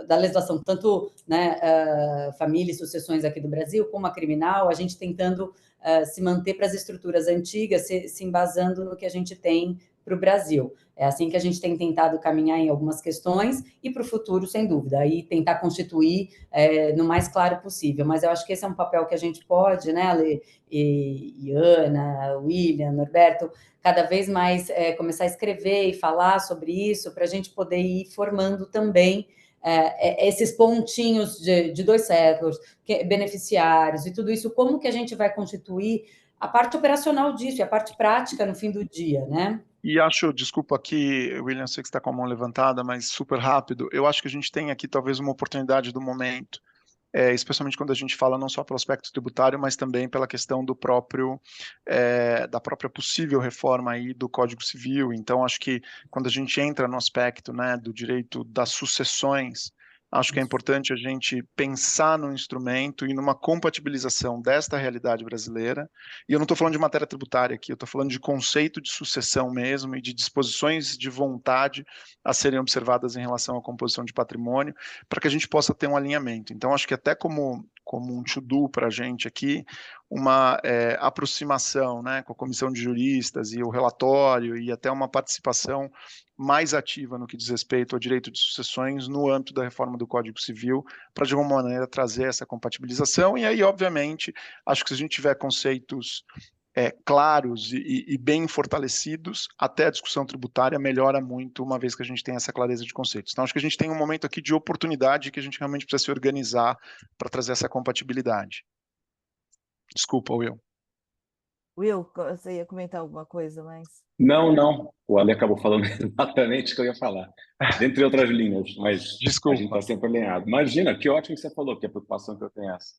da legislação, tanto família e sucessões aqui do Brasil, como a criminal, a gente tentando se manter para as estruturas antigas, se embasando no que a gente tem para o Brasil. É assim que a gente tem tentado caminhar em algumas questões e para o futuro, sem dúvida, aí tentar constituir no mais claro possível. Mas eu acho que esse é um papel que a gente pode, né, Ale, e Ana, William, Norberto, cada vez mais começar a escrever e falar sobre isso, para a gente poder ir formando também esses pontinhos de 2 settlers, beneficiários e tudo isso, como que a gente vai constituir a parte operacional disso e a parte prática no fim do dia, né? E acho, desculpa aqui, William, sei que está com a mão levantada, mas super rápido, eu acho que a gente tem aqui talvez uma oportunidade do momento, especialmente quando a gente fala não só pelo aspecto tributário, mas também pela questão do próprio, da própria possível reforma aí do Código Civil. Então, acho que quando a gente entra no aspecto, né, do direito das sucessões, acho que é importante a gente pensar no instrumento e numa compatibilização desta realidade brasileira. E eu não estou falando de matéria tributária aqui, eu estou falando de conceito de sucessão mesmo e de disposições de vontade a serem observadas em relação à composição de patrimônio, para que a gente possa ter um alinhamento. Então, acho que até como um to-do para a gente aqui, uma aproximação, né, com a comissão de juristas e o relatório e até uma participação mais ativa no que diz respeito ao direito de sucessões no âmbito da reforma do Código Civil, para de alguma maneira trazer essa compatibilização. E aí, obviamente, acho que se a gente tiver conceitos claros e bem fortalecidos, até a discussão tributária melhora muito, uma vez que a gente tem essa clareza de conceitos. Então, acho que a gente tem um momento aqui de oportunidade que a gente realmente precisa se organizar para trazer essa compatibilidade. Desculpa, Will. Will, você ia comentar alguma coisa mais? Não. O Ale acabou falando exatamente o que eu ia falar. Dentre outras linhas, mas Desculpa. a gente está sempre alinhado. Imagina, que ótimo que você falou, que a preocupação que eu tenho é essa.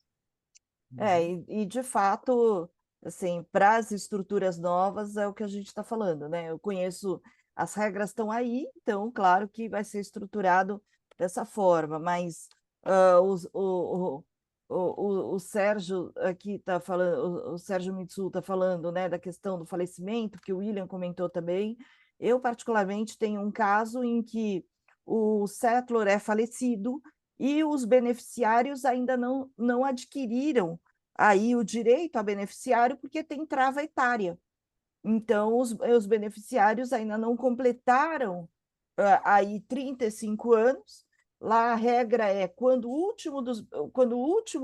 E de fato, assim, para as estruturas novas é o que a gente está falando, né? Eu conheço, as regras estão aí, então, claro que vai ser estruturado dessa forma, mas o Sérgio aqui está falando, o Sérgio Mitsu está falando, né, da questão do falecimento, que o William comentou também. Eu, particularmente, tenho um caso em que o settlor é falecido e os beneficiários ainda não adquiriram aí o direito a beneficiário porque tem trava etária. Então, os beneficiários ainda não completaram aí 35 anos. Lá a regra é quando o último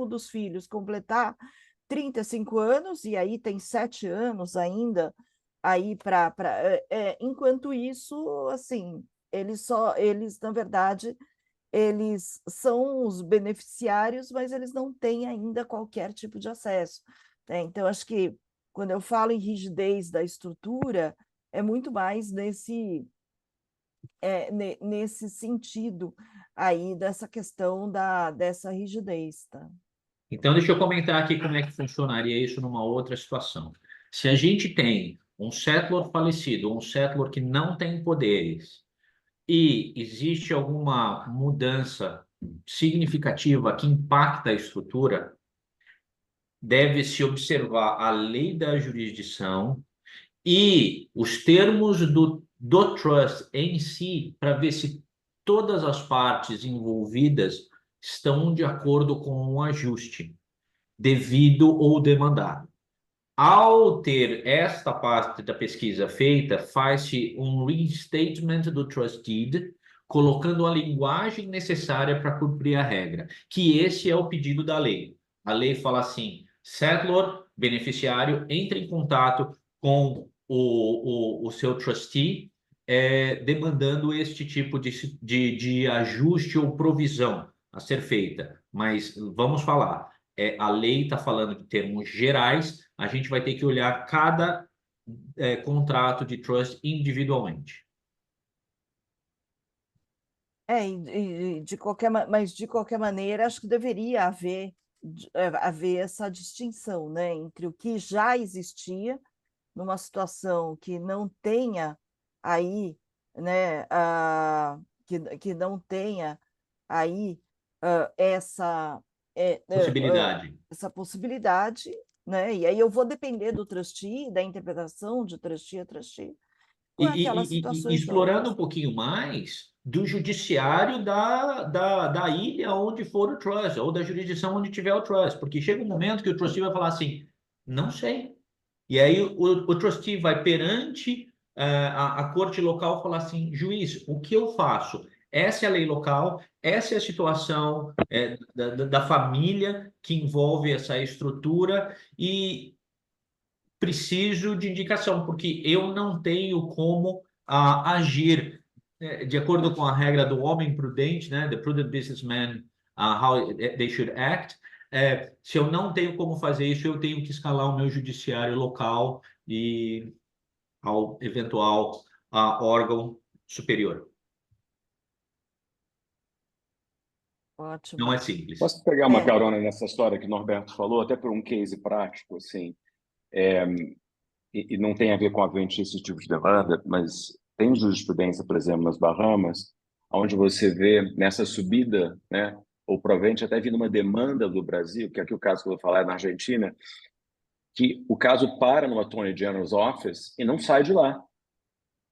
dos filhos completar 35 anos, e aí tem 7 anos ainda aí para. Enquanto isso, assim, eles, na verdade, eles são os beneficiários, mas eles não têm ainda qualquer tipo de acesso, né? Então, acho que quando eu falo em rigidez da estrutura, é muito mais nesse sentido aí dessa questão dessa rigidez, tá? Então, deixa eu comentar aqui como é que funcionaria isso numa outra situação. Se a gente tem um settlor falecido, um settlor que não tem poderes, e existe alguma mudança significativa que impacta a estrutura, deve-se observar a lei da jurisdição e os termos do trust em si, para ver se todas as partes envolvidas estão de acordo com um ajuste devido ou demandado. Ao ter esta parte da pesquisa feita, faz-se um restatement do trust deed, colocando a linguagem necessária para cumprir a regra, que esse é o pedido da lei. A lei fala assim: settlor, beneficiário, entre em contato com o seu trustee, demandando este tipo de ajuste ou provisão a ser feita. Mas vamos falar, a lei está falando de termos gerais, a gente vai ter que olhar cada contrato de trust individualmente. Mas de qualquer maneira, acho que deveria haver essa distinção, né, entre o que já existia numa situação que não tenha aí, né, que não tenha aí Possibilidade. essa possibilidade, né? E aí eu vou depender do trustee, da interpretação de trustee a trustee, com aquelas E situações explorando novas. um pouquinho mais do judiciário da ilha onde for o trust, ou da jurisdição onde tiver o trust, porque chega um momento que o trustee vai falar assim: Não sei. E aí o trustee vai perante a corte local falar assim, juiz, o que eu faço? Essa é a lei local, essa é a situação da família que envolve essa estrutura e preciso de indicação, porque eu não tenho como agir de acordo com a regra do homem prudente, né? The prudent businessman, how they should act. Se eu não tenho como fazer isso, eu tenho que escalar o meu judiciário local e ao eventual órgão superior. Ótimo. Não é simples. Posso pegar uma carona nessa história que o Norberto falou, até por um case prático, assim, e não tem a ver com esse tipo de demanda, mas tem jurisprudência, por exemplo, nas Bahamas, onde você vê nessa subida, né, ou provavelmente até vindo uma demanda do Brasil, que aqui o caso que eu vou falar é na Argentina, que o caso para no Attorney General's Office e não sai de lá,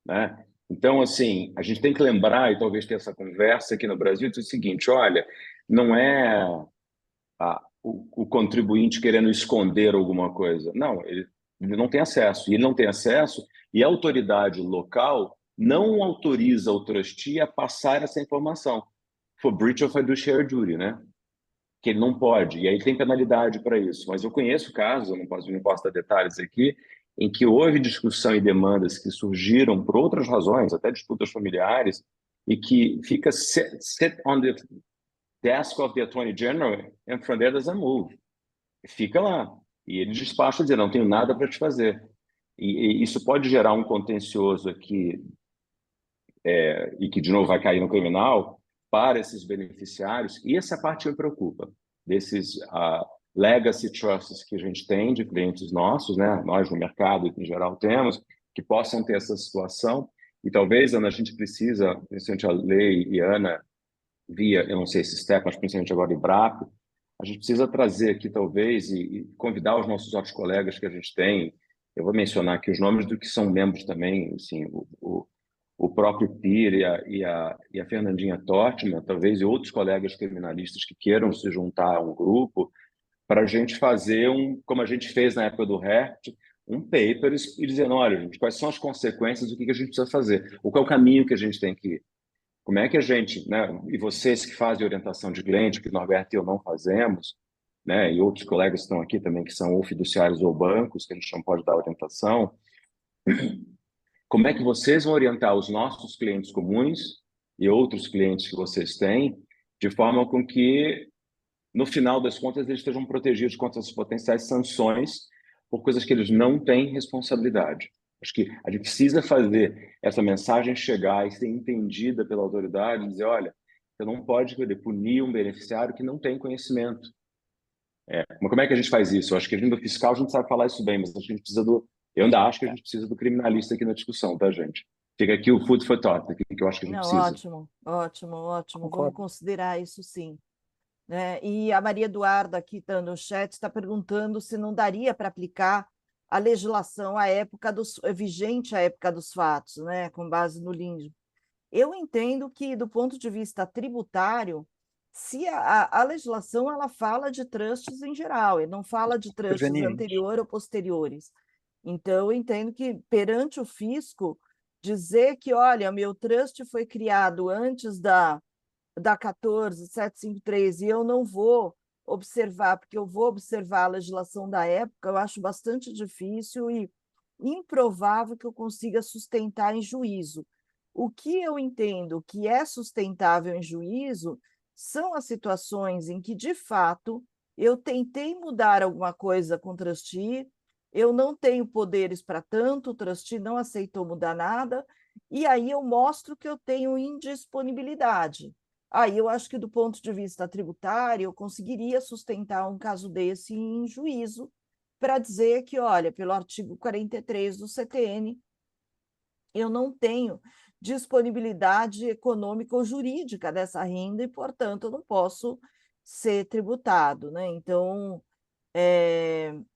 né? Então, assim, a gente tem que lembrar, e talvez ter essa conversa aqui no Brasil, do seguinte, olha, não é o contribuinte querendo esconder alguma coisa. Não, ele não tem acesso. E ele não tem acesso e a autoridade local não autoriza o trustee a passar essa informação. For breach of fiduciary duty, né? Que ele não pode. E aí tem penalidade para isso. Mas eu conheço casos, eu não posso dar detalhes aqui, em que houve discussão e demandas que surgiram por outras razões, até disputas familiares, e que fica sit on the desk of the Attorney General and from there doesn't move. Fica lá. E ele despacha dizendo, não tenho nada para te fazer. E isso pode gerar um contencioso aqui, e que, de novo, vai cair no criminal, para esses beneficiários. E essa parte me preocupa, desses legacy trusts que a gente tem de clientes nossos, né? Nós no mercado, em geral, temos, que possam ter essa situação. E talvez, Ana, a gente precisa, principalmente a lei e a Ana, via, eu não sei se STEP, mas principalmente agora o IBRAP, a gente precisa trazer aqui, talvez, e convidar os nossos outros colegas que a gente tem. Eu vou mencionar aqui os nomes do que são membros também, assim, o próprio Pir e a Fernandinha Tortman, talvez, e outros colegas criminalistas que queiram se juntar a um grupo, para a gente fazer como a gente fez na época do RERT, um paper e dizendo, olha, gente, quais são as consequências, o que a gente precisa fazer, qual é o caminho que a gente tem que ir. Como é que a gente, né, e vocês que fazem orientação de cliente, que Norberto e eu não fazemos, né, e outros colegas estão aqui também, que são ou fiduciários ou bancos, que a gente não pode dar orientação, como é que vocês vão orientar os nossos clientes comuns e outros clientes que vocês têm, de forma com que, no final das contas, eles estejam protegidos contra as potenciais sanções por coisas que eles não têm responsabilidade. Acho que a gente precisa fazer essa mensagem chegar e ser entendida pela autoridade e dizer, olha, você não pode punir um beneficiário que não tem conhecimento. Mas como é que a gente faz isso? Eu acho que a gente do fiscal a gente sabe falar isso bem, mas acho que a gente precisa eu ainda acho que a gente precisa do criminalista aqui na discussão, tá, gente? Fica aqui o food for thought, aqui, que eu acho que a gente precisa. Ótimo, ótimo, ótimo. Concordo. Vamos considerar isso sim. E a Maria Eduarda aqui está no chat, está perguntando se não daria para aplicar a legislação vigente à época dos fatos, né, com base no LINDE. Eu entendo que, do ponto de vista tributário, se a legislação ela fala de trusts em geral, ele não fala de trusts anteriores ou posteriores. Então, eu entendo que, perante o fisco, dizer que, olha, meu trust foi criado antes da 14.753 e eu não vou observar, porque eu vou observar a legislação da época, eu acho bastante difícil e improvável que eu consiga sustentar em juízo. O que eu entendo que é sustentável em juízo são as situações em que, de fato, eu tentei mudar alguma coisa com o trustee, eu não tenho poderes para tanto, o trustee não aceitou mudar nada, e aí eu mostro que eu tenho indisponibilidade. Aí eu acho que, do ponto de vista tributário, eu conseguiria sustentar um caso desse em juízo para dizer que, olha, pelo artigo 43 do CTN, eu não tenho disponibilidade econômica ou jurídica dessa renda e, portanto, eu não posso ser tributado, né? Então,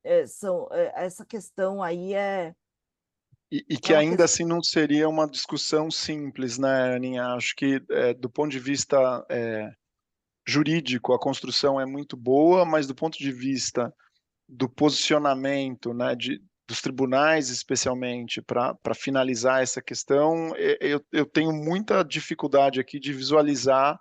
essa questão aí E que ainda assim não seria uma discussão simples, né, Aninha? Acho que, do ponto de vista jurídico, a construção é muito boa, mas do ponto de vista do posicionamento, né, dos tribunais, especialmente, para finalizar essa questão, eu tenho muita dificuldade aqui de visualizar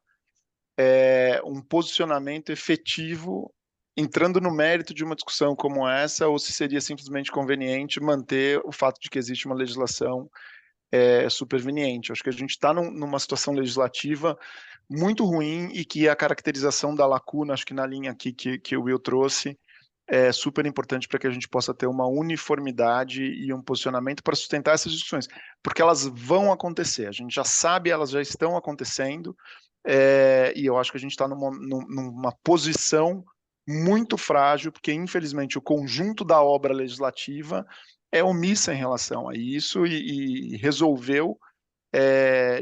um posicionamento efetivo entrando no mérito de uma discussão como essa, ou se seria simplesmente conveniente manter o fato de que existe uma legislação superveniente. Acho que a gente está numa situação legislativa muito ruim e que a caracterização da lacuna, acho que na linha aqui que o Will trouxe, é super importante para que a gente possa ter uma uniformidade e um posicionamento para sustentar essas discussões, porque elas vão acontecer, a gente já sabe, elas já estão acontecendo, e eu acho que a gente está numa posição muito frágil, porque infelizmente o conjunto da obra legislativa é omissa em relação a isso e resolveu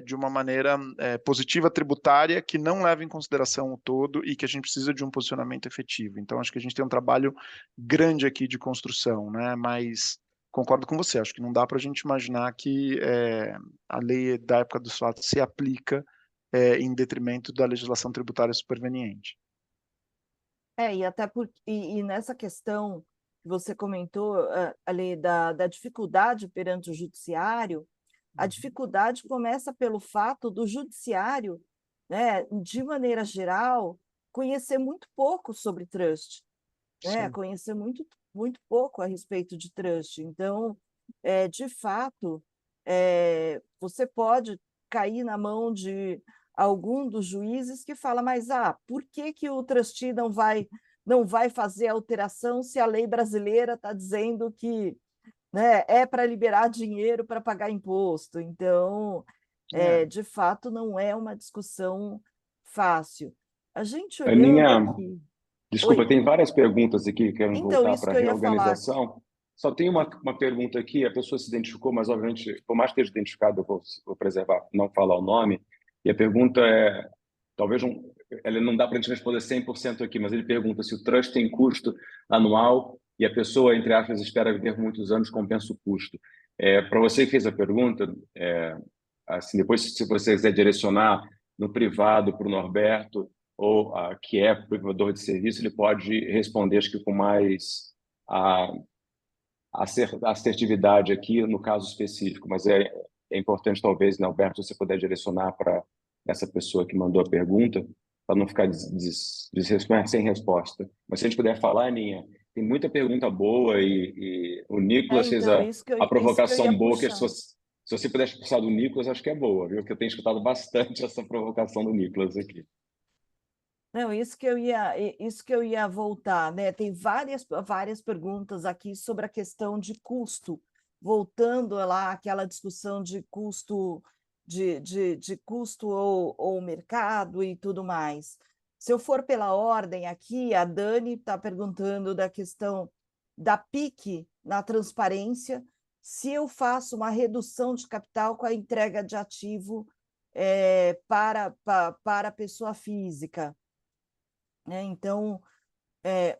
de uma maneira positiva tributária que não leva em consideração o todo e que a gente precisa de um posicionamento efetivo. Então, acho que a gente tem um trabalho grande aqui de construção, né? Mas concordo com você, acho que não dá para a gente imaginar que a lei da época dos fatos se aplica em detrimento da legislação tributária superveniente. E até e nessa questão que você comentou, ali da dificuldade perante o judiciário, a dificuldade começa pelo fato do judiciário, né, de maneira geral, conhecer muito pouco sobre trust, né, Sim. conhecer muito, muito pouco a respeito de trust. Então, de fato, você pode cair na mão de algum dos juízes que fala, mas por que que o trustee não vai fazer alteração se a lei brasileira está dizendo que, né, é para liberar dinheiro para pagar imposto? Então, de fato, não é uma discussão fácil. A gente olhando Aninha, aqui... desculpa, Oi. tem várias perguntas aqui que querem Então, voltar isso para que a eu ia falar. reorganização. Só tem uma pergunta aqui, a pessoa se identificou, mas obviamente, por mais que esteja identificado, eu vou preservar, não falar o nome. E a pergunta é, talvez ela não dá para a gente responder 100% aqui, mas ele pergunta se o trust tem custo anual e a pessoa, entre aspas, espera viver muitos anos, compensa o custo. Para você que fez a pergunta, assim, depois, se você quiser direcionar no privado para o Norberto, ou que é provedor de serviço, ele pode responder, acho que com mais assertividade aqui no caso específico, mas é importante, talvez, né, Alberto, você puder direcionar para essa pessoa que mandou a pergunta, para não ficar sem resposta. Mas se a gente puder falar, Aninha, tem muita pergunta boa e o Nicolas fez Então, a isso que eu ia provocação boa, que puxar. se você pudesse puxar do Nicolas, acho que é boa, viu? Que eu tenho escutado bastante essa provocação do Nicolas aqui. Não, isso que eu ia voltar, né? Tem várias perguntas aqui sobre a questão de custo, voltando lá àquela discussão de custo de custo ou mercado e tudo mais. Se eu for pela ordem aqui, a Dani está perguntando da questão da PIC na transparência, se eu faço uma redução de capital com a entrega de ativo para a pessoa física. Então,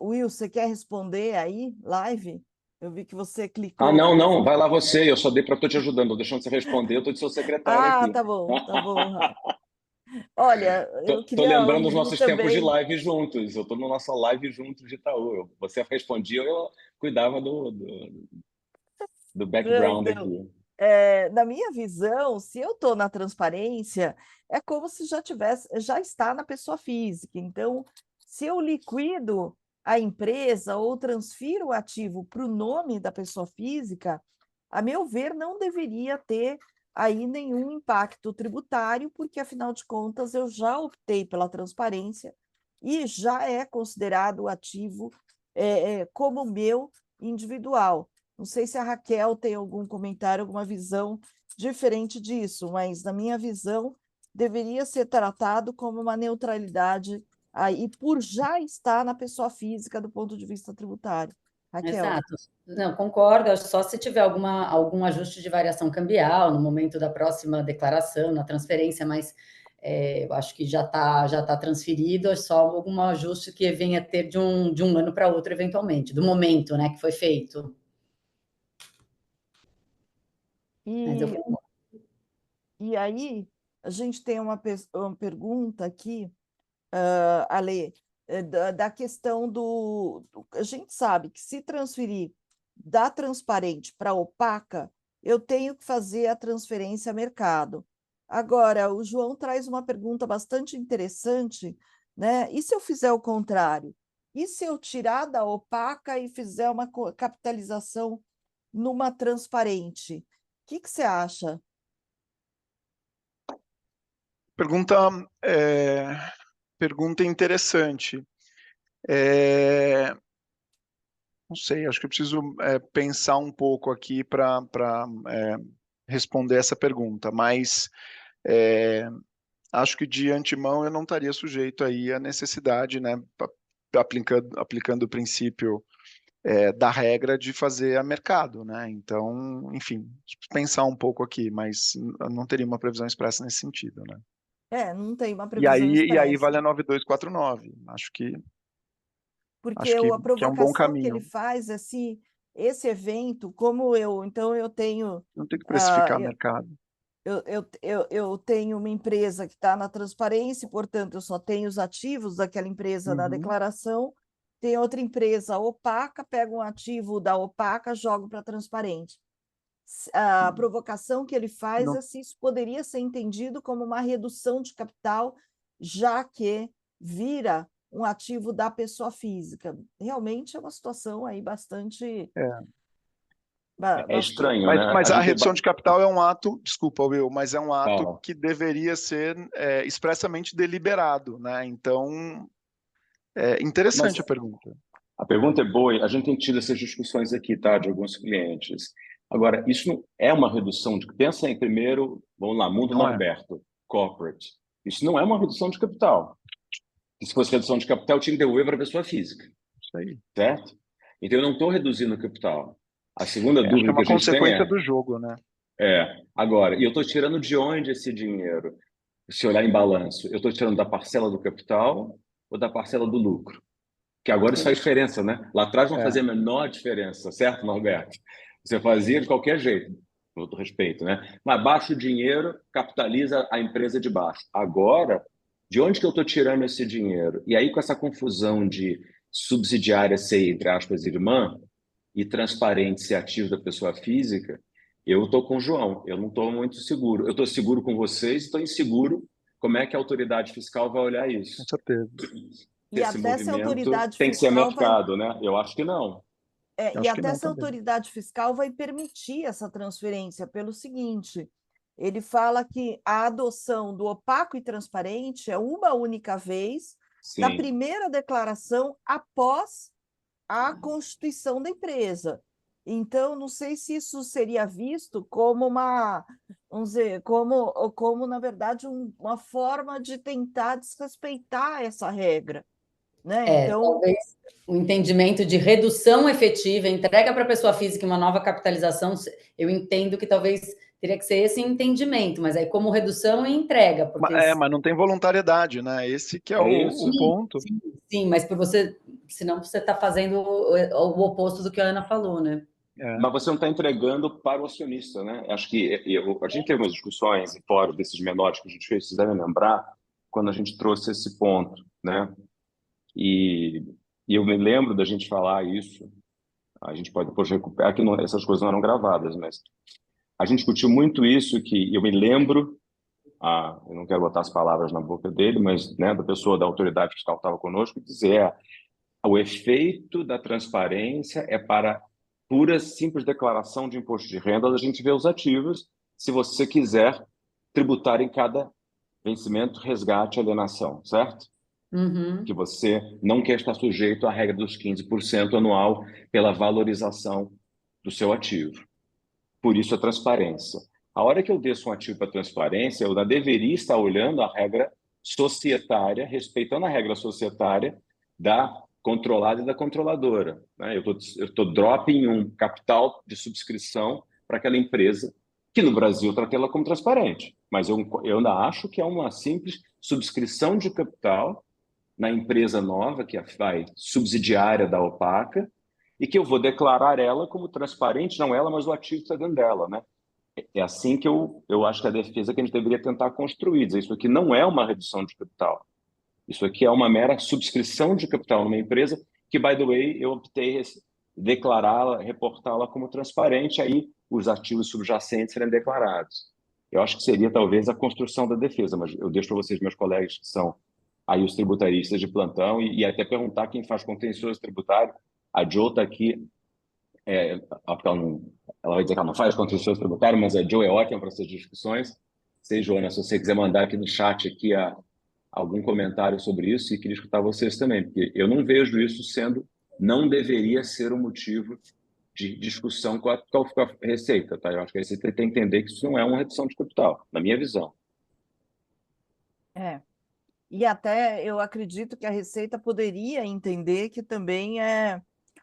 Will, você quer responder aí, live? Eu vi que você clicou. Não, vai lá você, eu só dei para estou te ajudando, estou deixando você responder, eu estou de seu secretário aqui. Tá bom, tá bom, Rafa. Olha, eu Tô queria lembrando os ouvir nossos tempos de também. live juntos, eu estou na nossa live juntos de Itaú. Você respondia, eu cuidava do background Então, aqui. na minha visão, se eu estou na transparência, é como se já está na pessoa física. Então, se eu liquido a empresa ou transfiro o ativo para o nome da pessoa física, a meu ver, não deveria ter aí nenhum impacto tributário, porque, afinal de contas, eu já optei pela transparência e já é considerado ativo como meu individual. Não sei se a Raquel tem algum comentário, alguma visão diferente disso, mas, na minha visão, deveria ser tratado como uma neutralidade aí, por já estar na pessoa física do ponto de vista tributário. Raquel. Exato. Não, concordo, só se tiver algum ajuste de variação cambial no momento da próxima declaração, na transferência, mas eu acho que já tá transferido, é só algum ajuste que venha a ter de um ano para outro, eventualmente, do momento, né, que foi feito. Mas eu E aí, a gente tem uma pergunta aqui, Ale, da questão a gente sabe que se transferir da transparente para opaca, eu tenho que fazer a transferência a mercado. Agora, o João traz uma pergunta bastante interessante, né? E se eu fizer o contrário? E se eu tirar da opaca e fizer uma capitalização numa transparente? O que você acha? Pergunta interessante. Não sei, acho que eu preciso pensar um pouco aqui para responder essa pergunta, mas acho que de antemão eu não estaria sujeito aí à necessidade, né, aplicando o princípio da regra de fazer a mercado, né? Então, enfim, pensar um pouco aqui, mas eu não teria uma previsão expressa nesse sentido, né? Não tem uma E previsão aí expressa. vale a 9249. Acho que Porque a que é um bom provocação que ele caminho. faz é se esse evento, então eu tenho, Não tem que precificar eu, mercado. eu tenho uma empresa que está na transparência, portanto, eu só tenho os ativos daquela empresa na Uhum. declaração. Tem outra empresa opaca, pego um ativo da opaca, jogo para transparente. A provocação que ele faz Não, é se isso poderia ser entendido como uma redução de capital, já que vira um ativo da pessoa física. Realmente é uma situação aí bastante. é. É estranho, né? Mas A a gente redução de capital é um ato, desculpa, Will, mas é um ato fala. que deveria ser expressamente deliberado, né? Então, é Mas interessante a pergunta. a pergunta é boa, e a gente tem tido essas discussões aqui, tá, de alguns clientes. Agora, isso não é uma redução de. Pensa em primeiro, vamos lá, mundo Não é? Norberto, corporate. Isso não é uma redução de capital. E se fosse redução de capital, tinha que devolver para a pessoa física, Isso aí. certo? Então, eu não estou reduzindo o capital. A segunda Acho que é dúvida que uma a gente tem consequência do jogo, né? agora, e eu estou tirando de onde esse dinheiro? Se olhar em balanço, eu estou tirando da parcela do capital ou da parcela do lucro? Que agora isso faz diferença, né? Lá atrás não É. fazia a menor diferença, certo, Norberto? Você fazia de qualquer jeito, com todo respeito, né? Mas baixa o dinheiro, capitaliza a empresa de baixo. Agora, de onde que eu estou tirando esse dinheiro? E aí, com essa confusão de subsidiária ser, entre aspas, irmã, e transparente ser ativo da pessoa física, eu estou com o João, eu não estou muito seguro. Eu estou seguro com vocês, estou inseguro como é que a autoridade fiscal vai olhar Com isso. certeza. E Esse até se a movimento autoridade tem que ser fiscal vai. mercado, né? Eu acho que não. Eu E acho que até não essa também. autoridade fiscal vai permitir essa transferência pelo seguinte: ele fala que a adoção do opaco e transparente é uma única vez na Sim. primeira declaração após a constituição da empresa. Então, não sei se isso seria visto como vamos dizer, como na verdade, uma forma de tentar desrespeitar essa regra, né? Então, Talvez o entendimento de redução efetiva, entrega para a pessoa física uma nova capitalização, eu entendo que talvez teria que ser esse entendimento, mas aí como redução e entrega, porque Mas não tem voluntariedade, né? Esse que é É isso. o ponto. sim, mas para você, senão você está fazendo o oposto do que a Ana falou, né? Mas você não está entregando para o acionista, né? Acho que a gente teve umas discussões em fórum desses menores que a gente fez, vocês devem lembrar, quando a gente trouxe esse ponto, né? E eu me lembro da gente falar isso, a gente pode depois recuperar, que essas coisas não eram gravadas, mas a gente discutiu muito isso, que eu me lembro, eu não quero botar as palavras na boca dele, mas né, da pessoa da autoridade fiscal que estava conosco, dizer o efeito da transparência é para pura, simples declaração de imposto de renda, a gente vê os ativos, se você quiser tributar em cada vencimento, resgate, alienação, certo? Uhum. Que você não quer estar sujeito à regra dos 15% anual pela valorização do seu ativo. Por isso a transparência. A hora que eu desço um ativo para transparência, eu deveria estar olhando a regra societária, respeitando a regra societária da controlada e da controladora, né? Eu estou dropping um capital de subscrição para aquela empresa que no Brasil trata ela como transparente, mas eu ainda acho que é uma simples subscrição de capital na empresa nova, que vai subsidiária da opaca, e que eu vou declarar ela como transparente, não ela, mas o ativo que está dentro dela, né? É assim que eu acho que a defesa que a gente deveria tentar construir, dizer isso aqui não é uma redução de capital. Isso aqui é uma mera subscrição de capital numa empresa que, by the way, eu optei declará-la, reportá-la como transparente, aí os ativos subjacentes serem declarados. Eu acho que seria talvez a construção da defesa, mas eu deixo para vocês, meus colegas, que são aí os tributaristas de plantão, e até perguntar quem faz contencioso tributário. A Jo está aqui, ela vai dizer que ela não faz contencioso tributário, mas a Jo é ótima para essas discussões. Sei, Joana, se você quiser mandar aqui no chat aqui algum comentário sobre isso, e queria escutar vocês também, porque eu não vejo isso não deveria ser um motivo de discussão com a Receita, tá? Eu acho que a Receita tem que entender que isso não é uma redução de capital, na minha visão. E até eu acredito que a Receita poderia entender que também é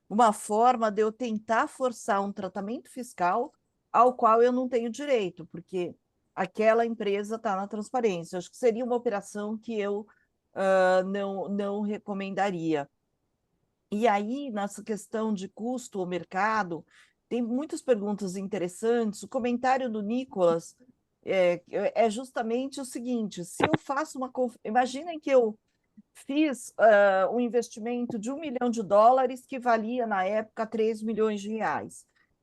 uma forma de eu tentar forçar um tratamento fiscal ao qual eu não tenho direito, porque aquela empresa está na transparência. Acho que seria uma operação que eu não recomendaria. E aí, nessa questão de custo ou mercado, tem muitas perguntas interessantes. O comentário do Nicolas é justamente o seguinte: se eu faço imaginem que eu fiz um investimento de $1 milhão que valia na época R$3 milhões.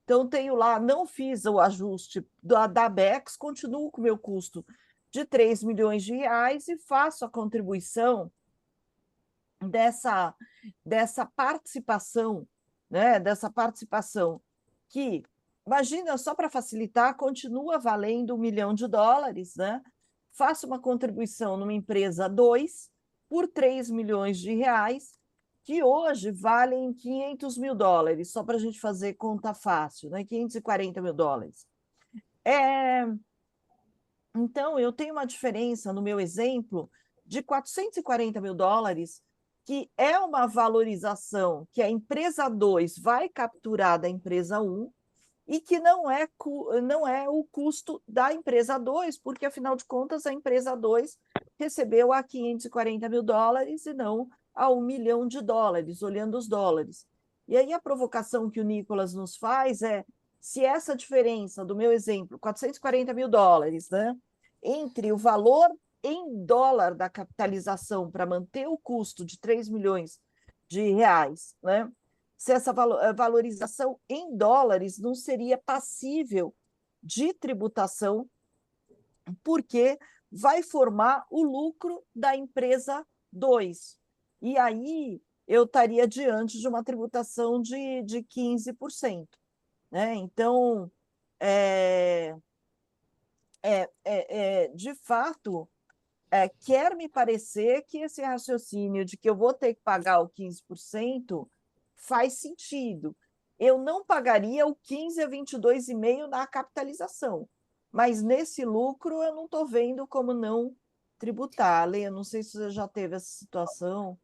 Então, tenho lá, não fiz o ajuste da BEX, continuo com o meu custo de R$3 milhões e faço a contribuição dessa participação, né? Dessa participação que, imagina, só para facilitar, continua valendo $1 milhão, né? Faço uma contribuição numa empresa 2 por R$3 milhões, que hoje valem $500 mil, só para a gente fazer conta fácil, né? $540 mil. Então, eu tenho uma diferença, no meu exemplo, de $440 mil, que é uma valorização que a empresa 2 vai capturar da empresa 1, e que não é o custo da empresa 2, porque, afinal de contas, a empresa 2 recebeu a $540 mil e não a $1 milhão, olhando os dólares. E aí a provocação que o Nicolas nos faz é: se essa diferença do meu exemplo, $440 mil, né, entre o valor em dólar da capitalização para manter o custo de R$3 milhões, né, se essa valorização em dólares não seria passível de tributação, porque vai formar o lucro da empresa 2. E aí eu estaria diante de uma tributação de 15%. Né? Então, de fato, quer me parecer que esse raciocínio de que eu vou ter que pagar o 15% faz sentido. Eu não pagaria o 15 a 22,5% na capitalização, mas nesse lucro eu não estou vendo como não tributar. Lê, eu não sei se você já teve essa situação.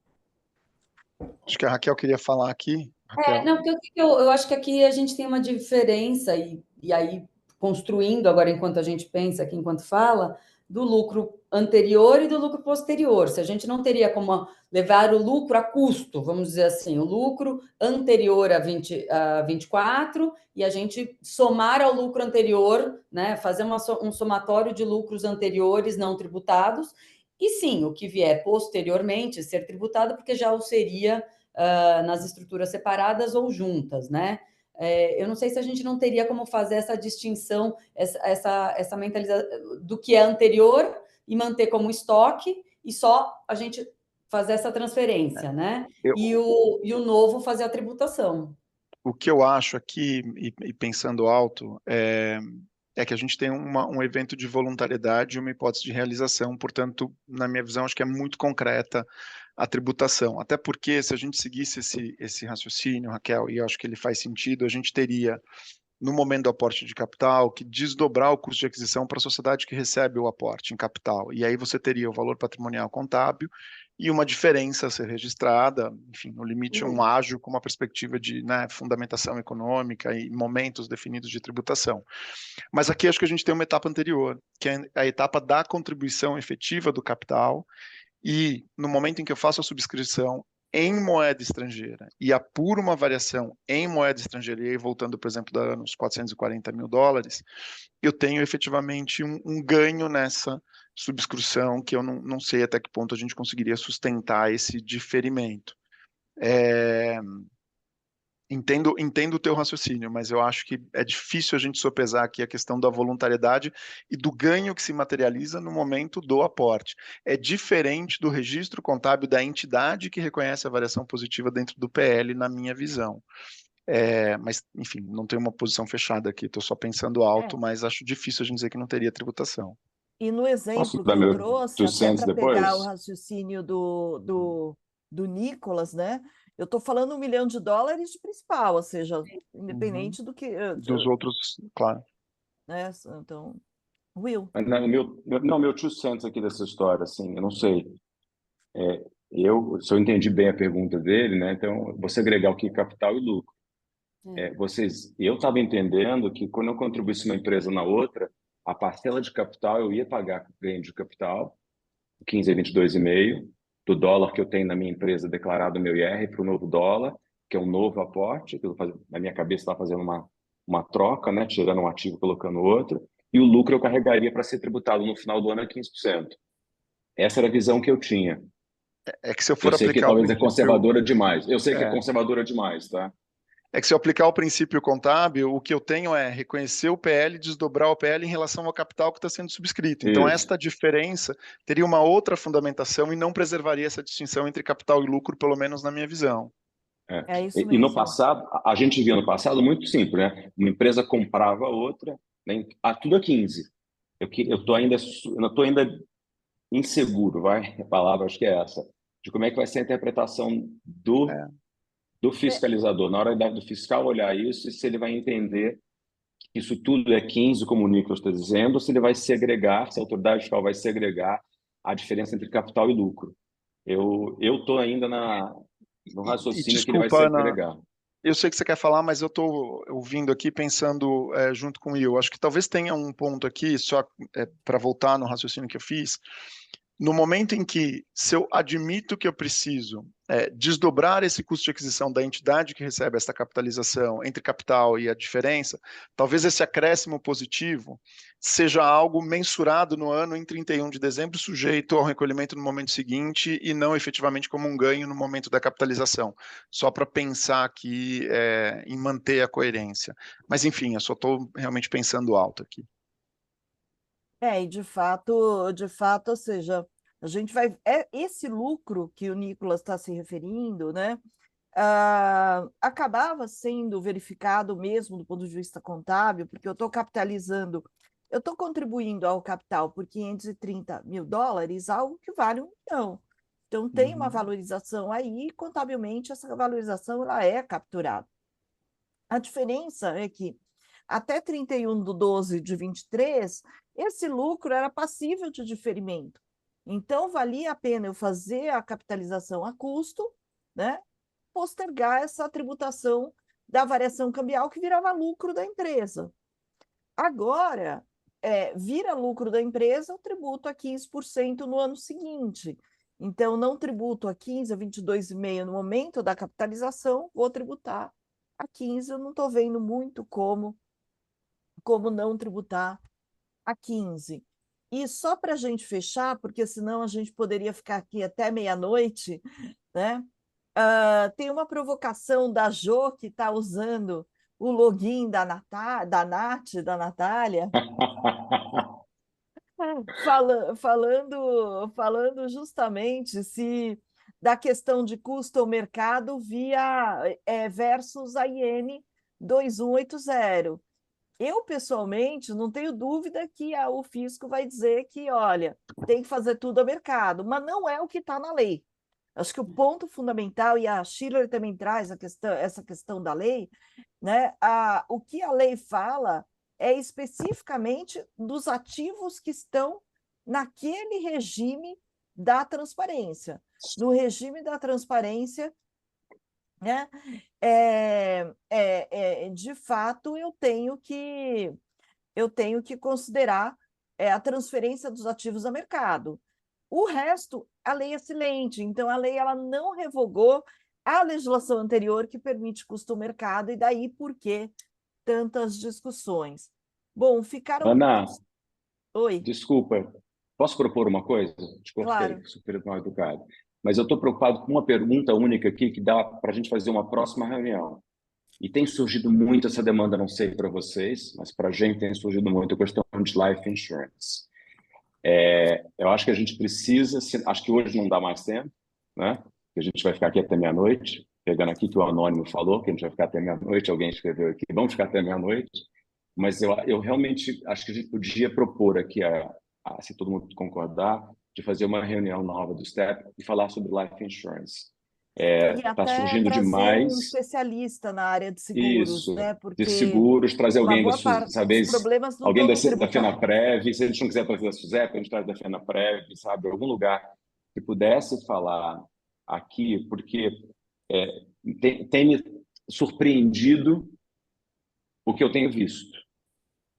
Acho que a Raquel queria falar aqui. Raquel. Não, porque eu acho que aqui a gente tem uma diferença, e aí construindo agora, enquanto a gente pensa aqui, enquanto fala, do lucro anterior e do lucro posterior. Se a gente não teria como levar o lucro a custo, vamos dizer assim, o lucro anterior a 24, e a gente somar ao lucro anterior, né, fazer um somatório de lucros anteriores não tributados, e sim, o que vier posteriormente ser tributado, porque já o seria nas estruturas separadas ou juntas, né? Eu não sei se a gente não teria como fazer essa distinção, essa mentalização do que é anterior e manter como estoque, e só a gente fazer essa transferência, né? E o novo fazer a tributação. O que eu acho aqui, e pensando alto, é que a gente tem um evento de voluntariedade e uma hipótese de realização, portanto, na minha visão, acho que é muito concreta a tributação. Até porque, se a gente seguisse esse raciocínio, Raquel, e eu acho que ele faz sentido, a gente teria, no momento do aporte de capital, que desdobrar o custo de aquisição para a sociedade que recebe o aporte em capital. E aí você teria o valor patrimonial contábil e uma diferença a ser registrada, enfim, no limite um ágio com uma perspectiva de, né, fundamentação econômica e momentos definidos de tributação. Mas aqui acho que a gente tem uma etapa anterior, que é a etapa da contribuição efetiva do capital, e no momento em que eu faço a subscrição, em moeda estrangeira e apura uma variação em moeda estrangeira, e aí voltando, por exemplo, nos 440 mil dólares, eu tenho efetivamente um ganho nessa subscrição que eu não sei até que ponto a gente conseguiria sustentar esse diferimento. Entendo o teu raciocínio, mas eu acho que é difícil a gente sopesar aqui a questão da voluntariedade e do ganho que se materializa no momento do aporte. É diferente do registro contábil da entidade que reconhece a variação positiva dentro do PL, na minha visão. Mas, enfim, não tenho uma posição fechada aqui, estou só pensando alto, mas acho difícil a gente dizer que não teria tributação. E no Posso exemplo que dar eu meu trouxe, two até cents para pegar o depois? raciocínio do Nicolas, né? Eu estou falando $1 milhão de principal, ou seja, independente do que. Dos outros, claro. Né? Então, Will. Mas, meu two cents aqui dessa história, assim, eu não sei. Se eu entendi bem a pergunta dele, né? Então, você agregar o que é capital e lucro. Eu estava entendendo que quando eu contribuísse uma empresa na outra, a parcela de capital eu ia pagar ganho de capital, 15 a 22,5, do dólar que eu tenho na minha empresa declarado no meu IR para o novo dólar, que é um novo aporte, que na minha cabeça estava fazendo uma troca, né? Tirando um ativo e colocando outro, e o lucro eu carregaria para ser tributado no final do ano a 15%. Essa era a visão que eu tinha. É que se eu Eu for sei que aplicar o talvez é princípio... conservadora demais. Eu sei que é É, conservadora demais, tá? É que se eu aplicar o princípio contábil, o que eu tenho é reconhecer o PL e desdobrar o PL em relação ao capital que está sendo subscrito. Então, Isso. esta diferença teria uma outra fundamentação e não preservaria essa distinção entre capital e lucro, pelo menos na minha visão. É isso E no mesmo. passado, a gente via no passado muito simples, né? Uma empresa comprava outra, né? Tudo a 15. Eu estou ainda inseguro, vai? A palavra acho que é essa, de como é que vai ser a interpretação É. do fiscalizador, na hora do fiscal olhar isso, e se ele vai entender que isso tudo é 15, como o Nicolas está dizendo, ou se ele vai segregar, se a autoridade fiscal vai segregar a diferença entre capital e lucro. Eu estou ainda no E raciocínio que ele vai desculpa, Ana, segregar. eu sei que você quer falar, mas eu estou ouvindo aqui, pensando junto com o Will. Acho que talvez tenha um ponto aqui, só para voltar no raciocínio que eu fiz. No momento em que, se eu admito que eu preciso desdobrar esse custo de aquisição da entidade que recebe essa capitalização entre capital e a diferença, talvez esse acréscimo positivo seja algo mensurado no ano em 31 de dezembro, sujeito ao recolhimento no momento seguinte e não efetivamente como um ganho no momento da capitalização. Só para pensar aqui em manter a coerência. Mas, enfim, eu só estou realmente pensando alto aqui. E de fato, ou seja, a gente vai. Esse lucro que o Nicolas está se referindo, né? Acabava sendo verificado mesmo do ponto de vista contábil, porque eu estou capitalizando, eu estou contribuindo ao capital por $530 mil, algo que vale $1 milhão. Então, tem uma valorização aí, e contabilmente essa valorização ela é capturada. A diferença é que até 31/12/23, esse lucro era passível de diferimento. Então, valia a pena eu fazer a capitalização a custo, né? Postergar essa tributação da variação cambial que virava lucro da empresa. Agora, vira lucro da empresa, eu tributo a 15% no ano seguinte. Então, não tributo a 15, a 22,5 no momento da capitalização, vou tributar a 15. Eu não estou vendo muito como não tributar a 15. E só para a gente fechar, porque senão a gente poderia ficar aqui até meia-noite, né? Tem uma provocação da Jo, que está usando o login da Nath, da Natália, falando justamente da questão de custo ao mercado via versus a IN 2180. Eu, pessoalmente, não tenho dúvida que o fisco vai dizer que, olha, tem que fazer tudo a mercado, mas não é o que está na lei. Acho que o ponto fundamental, e a Schiller também traz essa questão da lei, né? O que a lei fala é especificamente dos ativos que estão naquele regime da transparência. No regime da transparência, né? De fato, eu tenho que considerar a transferência dos ativos a mercado. O resto, a lei é silente. Então, a lei ela não revogou a legislação anterior que permite custo-mercado, e daí por que tantas discussões? Bom, ficaram Ana, muitos... Oi, desculpa, posso propor uma coisa? Te cortei, claro. super mal educado. Mas eu estou preocupado com uma pergunta única aqui que dá para a gente fazer uma próxima reunião. E tem surgido muito essa demanda, não sei para vocês, mas para a gente tem surgido muito a questão de life insurance. Eu acho que a gente precisa, acho que hoje não dá mais tempo, né? Que a gente vai ficar aqui até meia-noite, pegando aqui que o Anônimo falou, que a gente vai ficar até meia-noite, alguém escreveu aqui, vamos ficar até meia-noite, mas eu realmente acho que a gente podia propor aqui, se todo mundo concordar, de fazer uma reunião nova do STEP e falar sobre life insurance. E Está até surgindo trazer um demais especialista na área de seguros, isso, né? de Porque seguros, trazer uma alguém boa parte saber, dos problemas não alguém estão da, no da tributário. FenaPrev, se a gente não quiser trazer da SUSEP, a gente traz da FenaPrev, sabe? Algum lugar que pudesse falar aqui, porque tem me surpreendido o que eu tenho visto.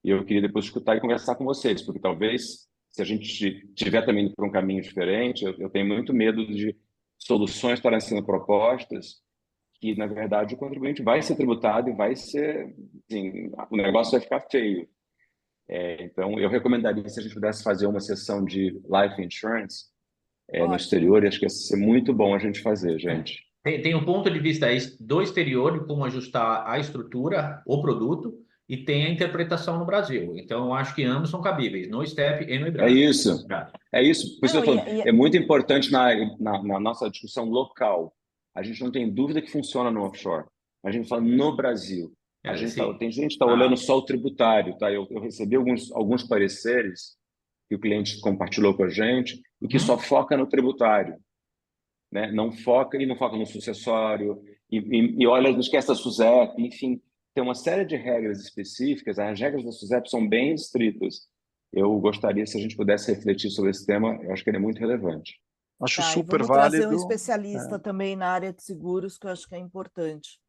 E eu queria depois escutar e conversar com vocês, porque talvez, se a gente tiver também indo por um caminho diferente, eu tenho muito medo de soluções estarem sendo propostas que, na verdade, o contribuinte vai ser tributado e vai ser, assim, o negócio vai ficar feio. Então, eu recomendaria se a gente pudesse fazer uma sessão de life insurance no Ótimo. exterior, e acho que ia ser muito bom a gente fazer, gente. Tem um ponto de vista do exterior de como ajustar a estrutura, o produto, e tem a interpretação no Brasil. Então, eu acho que ambos são cabíveis, no STEP e no É IBRAS. isso. É isso. Por isso Não, eu tô falando, é muito importante na nossa discussão local. A gente não tem dúvida que funciona no offshore. A gente fala no Brasil. Sim. Tem gente que está olhando só o tributário. Tá? Eu recebi alguns pareceres que o cliente compartilhou com a gente e que só foca no tributário, né? Não foca no sucessório e olha, não esquece da SUSEP, enfim, tem uma série de regras específicas. As regras da SUSEP são bem estritas. Eu gostaria, se a gente pudesse refletir sobre esse tema, eu acho que ele é muito relevante. Acho Tá, e super vamos trazer um válido. especialista também na área de seguros, que eu acho que é importante.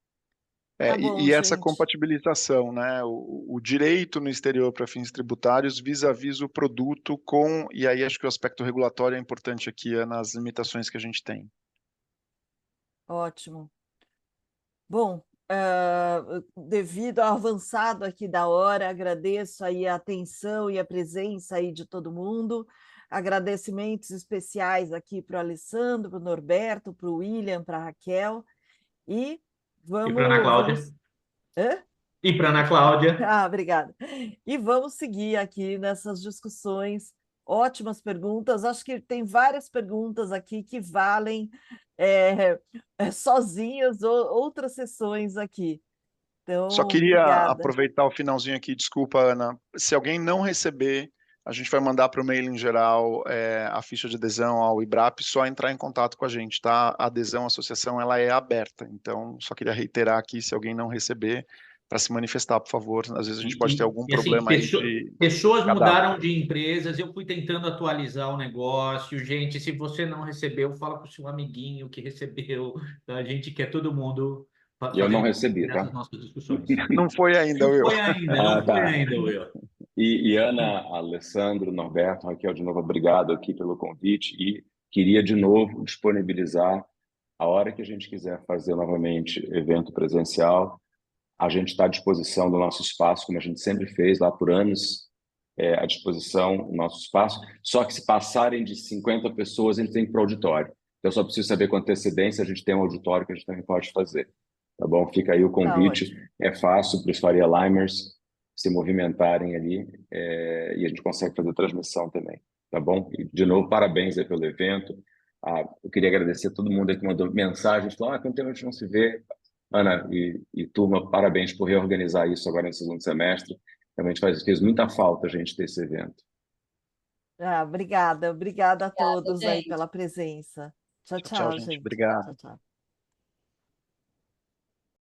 É, Tá bom, e essa gente. compatibilização, né? O direito no exterior para fins tributários vis-à-vis o produto com, e aí acho que o aspecto regulatório é importante aqui, nas limitações que a gente tem. Ótimo. Bom, devido ao avançado aqui da hora, agradeço aí a atenção e a presença aí de todo mundo. Agradecimentos especiais aqui para o Alessandro, para o Norberto, para o William, para a Raquel. E E para Ana Cláudia. Hã? E para Ana Cláudia. Ah, obrigada. E vamos seguir aqui nessas discussões. Ótimas perguntas. Acho que tem várias perguntas aqui que valem sozinhas ou outras sessões aqui. Então, Só queria obrigada. aproveitar o finalzinho aqui, desculpa, Ana. Se alguém não receber, a gente vai mandar para o e-mail em geral a ficha de adesão ao IBRAP, só entrar em contato com a gente, tá? A adesão à associação ela é aberta, então só queria reiterar aqui, se alguém não receber, para se manifestar, por favor. Às vezes a gente pode ter algum Assim, problema aí de pessoas cadastro. mudaram de empresas, eu fui tentando atualizar o negócio. Gente, se você não recebeu, fala com o seu amiguinho que recebeu. Tá? A gente quer todo mundo E eu não fazendo recebi, tá? essas nossas discussões. Não foi ainda, Will. Não foi Tá. ainda, Will. E Ana, Alessandro, Norberto, Raquel, de novo, obrigado aqui pelo convite e queria de novo disponibilizar a hora que a gente quiser fazer novamente evento presencial, a gente está à disposição do nosso espaço, como a gente sempre fez lá por anos, à disposição do nosso espaço, só que se passarem de 50 pessoas, a gente tem que ir para o auditório. Então, eu só preciso saber com antecedência, a gente tem um auditório que a gente também pode fazer. Tá bom? Fica aí o Tá convite, ótimo. é fácil para os Faria Limers se movimentarem ali e a gente consegue fazer transmissão também, tá bom? E, de novo, parabéns aí pelo evento. Eu queria agradecer a todo mundo aí que mandou mensagens, falou, quanto tempo a gente não se vê? Ana e turma, parabéns por reorganizar isso agora no segundo semestre. Realmente fez muita falta a gente ter esse evento. Obrigada a todos aí gente. pela presença. Tchau, Tchau, tchau, gente. gente. Obrigado. Tchau, tchau.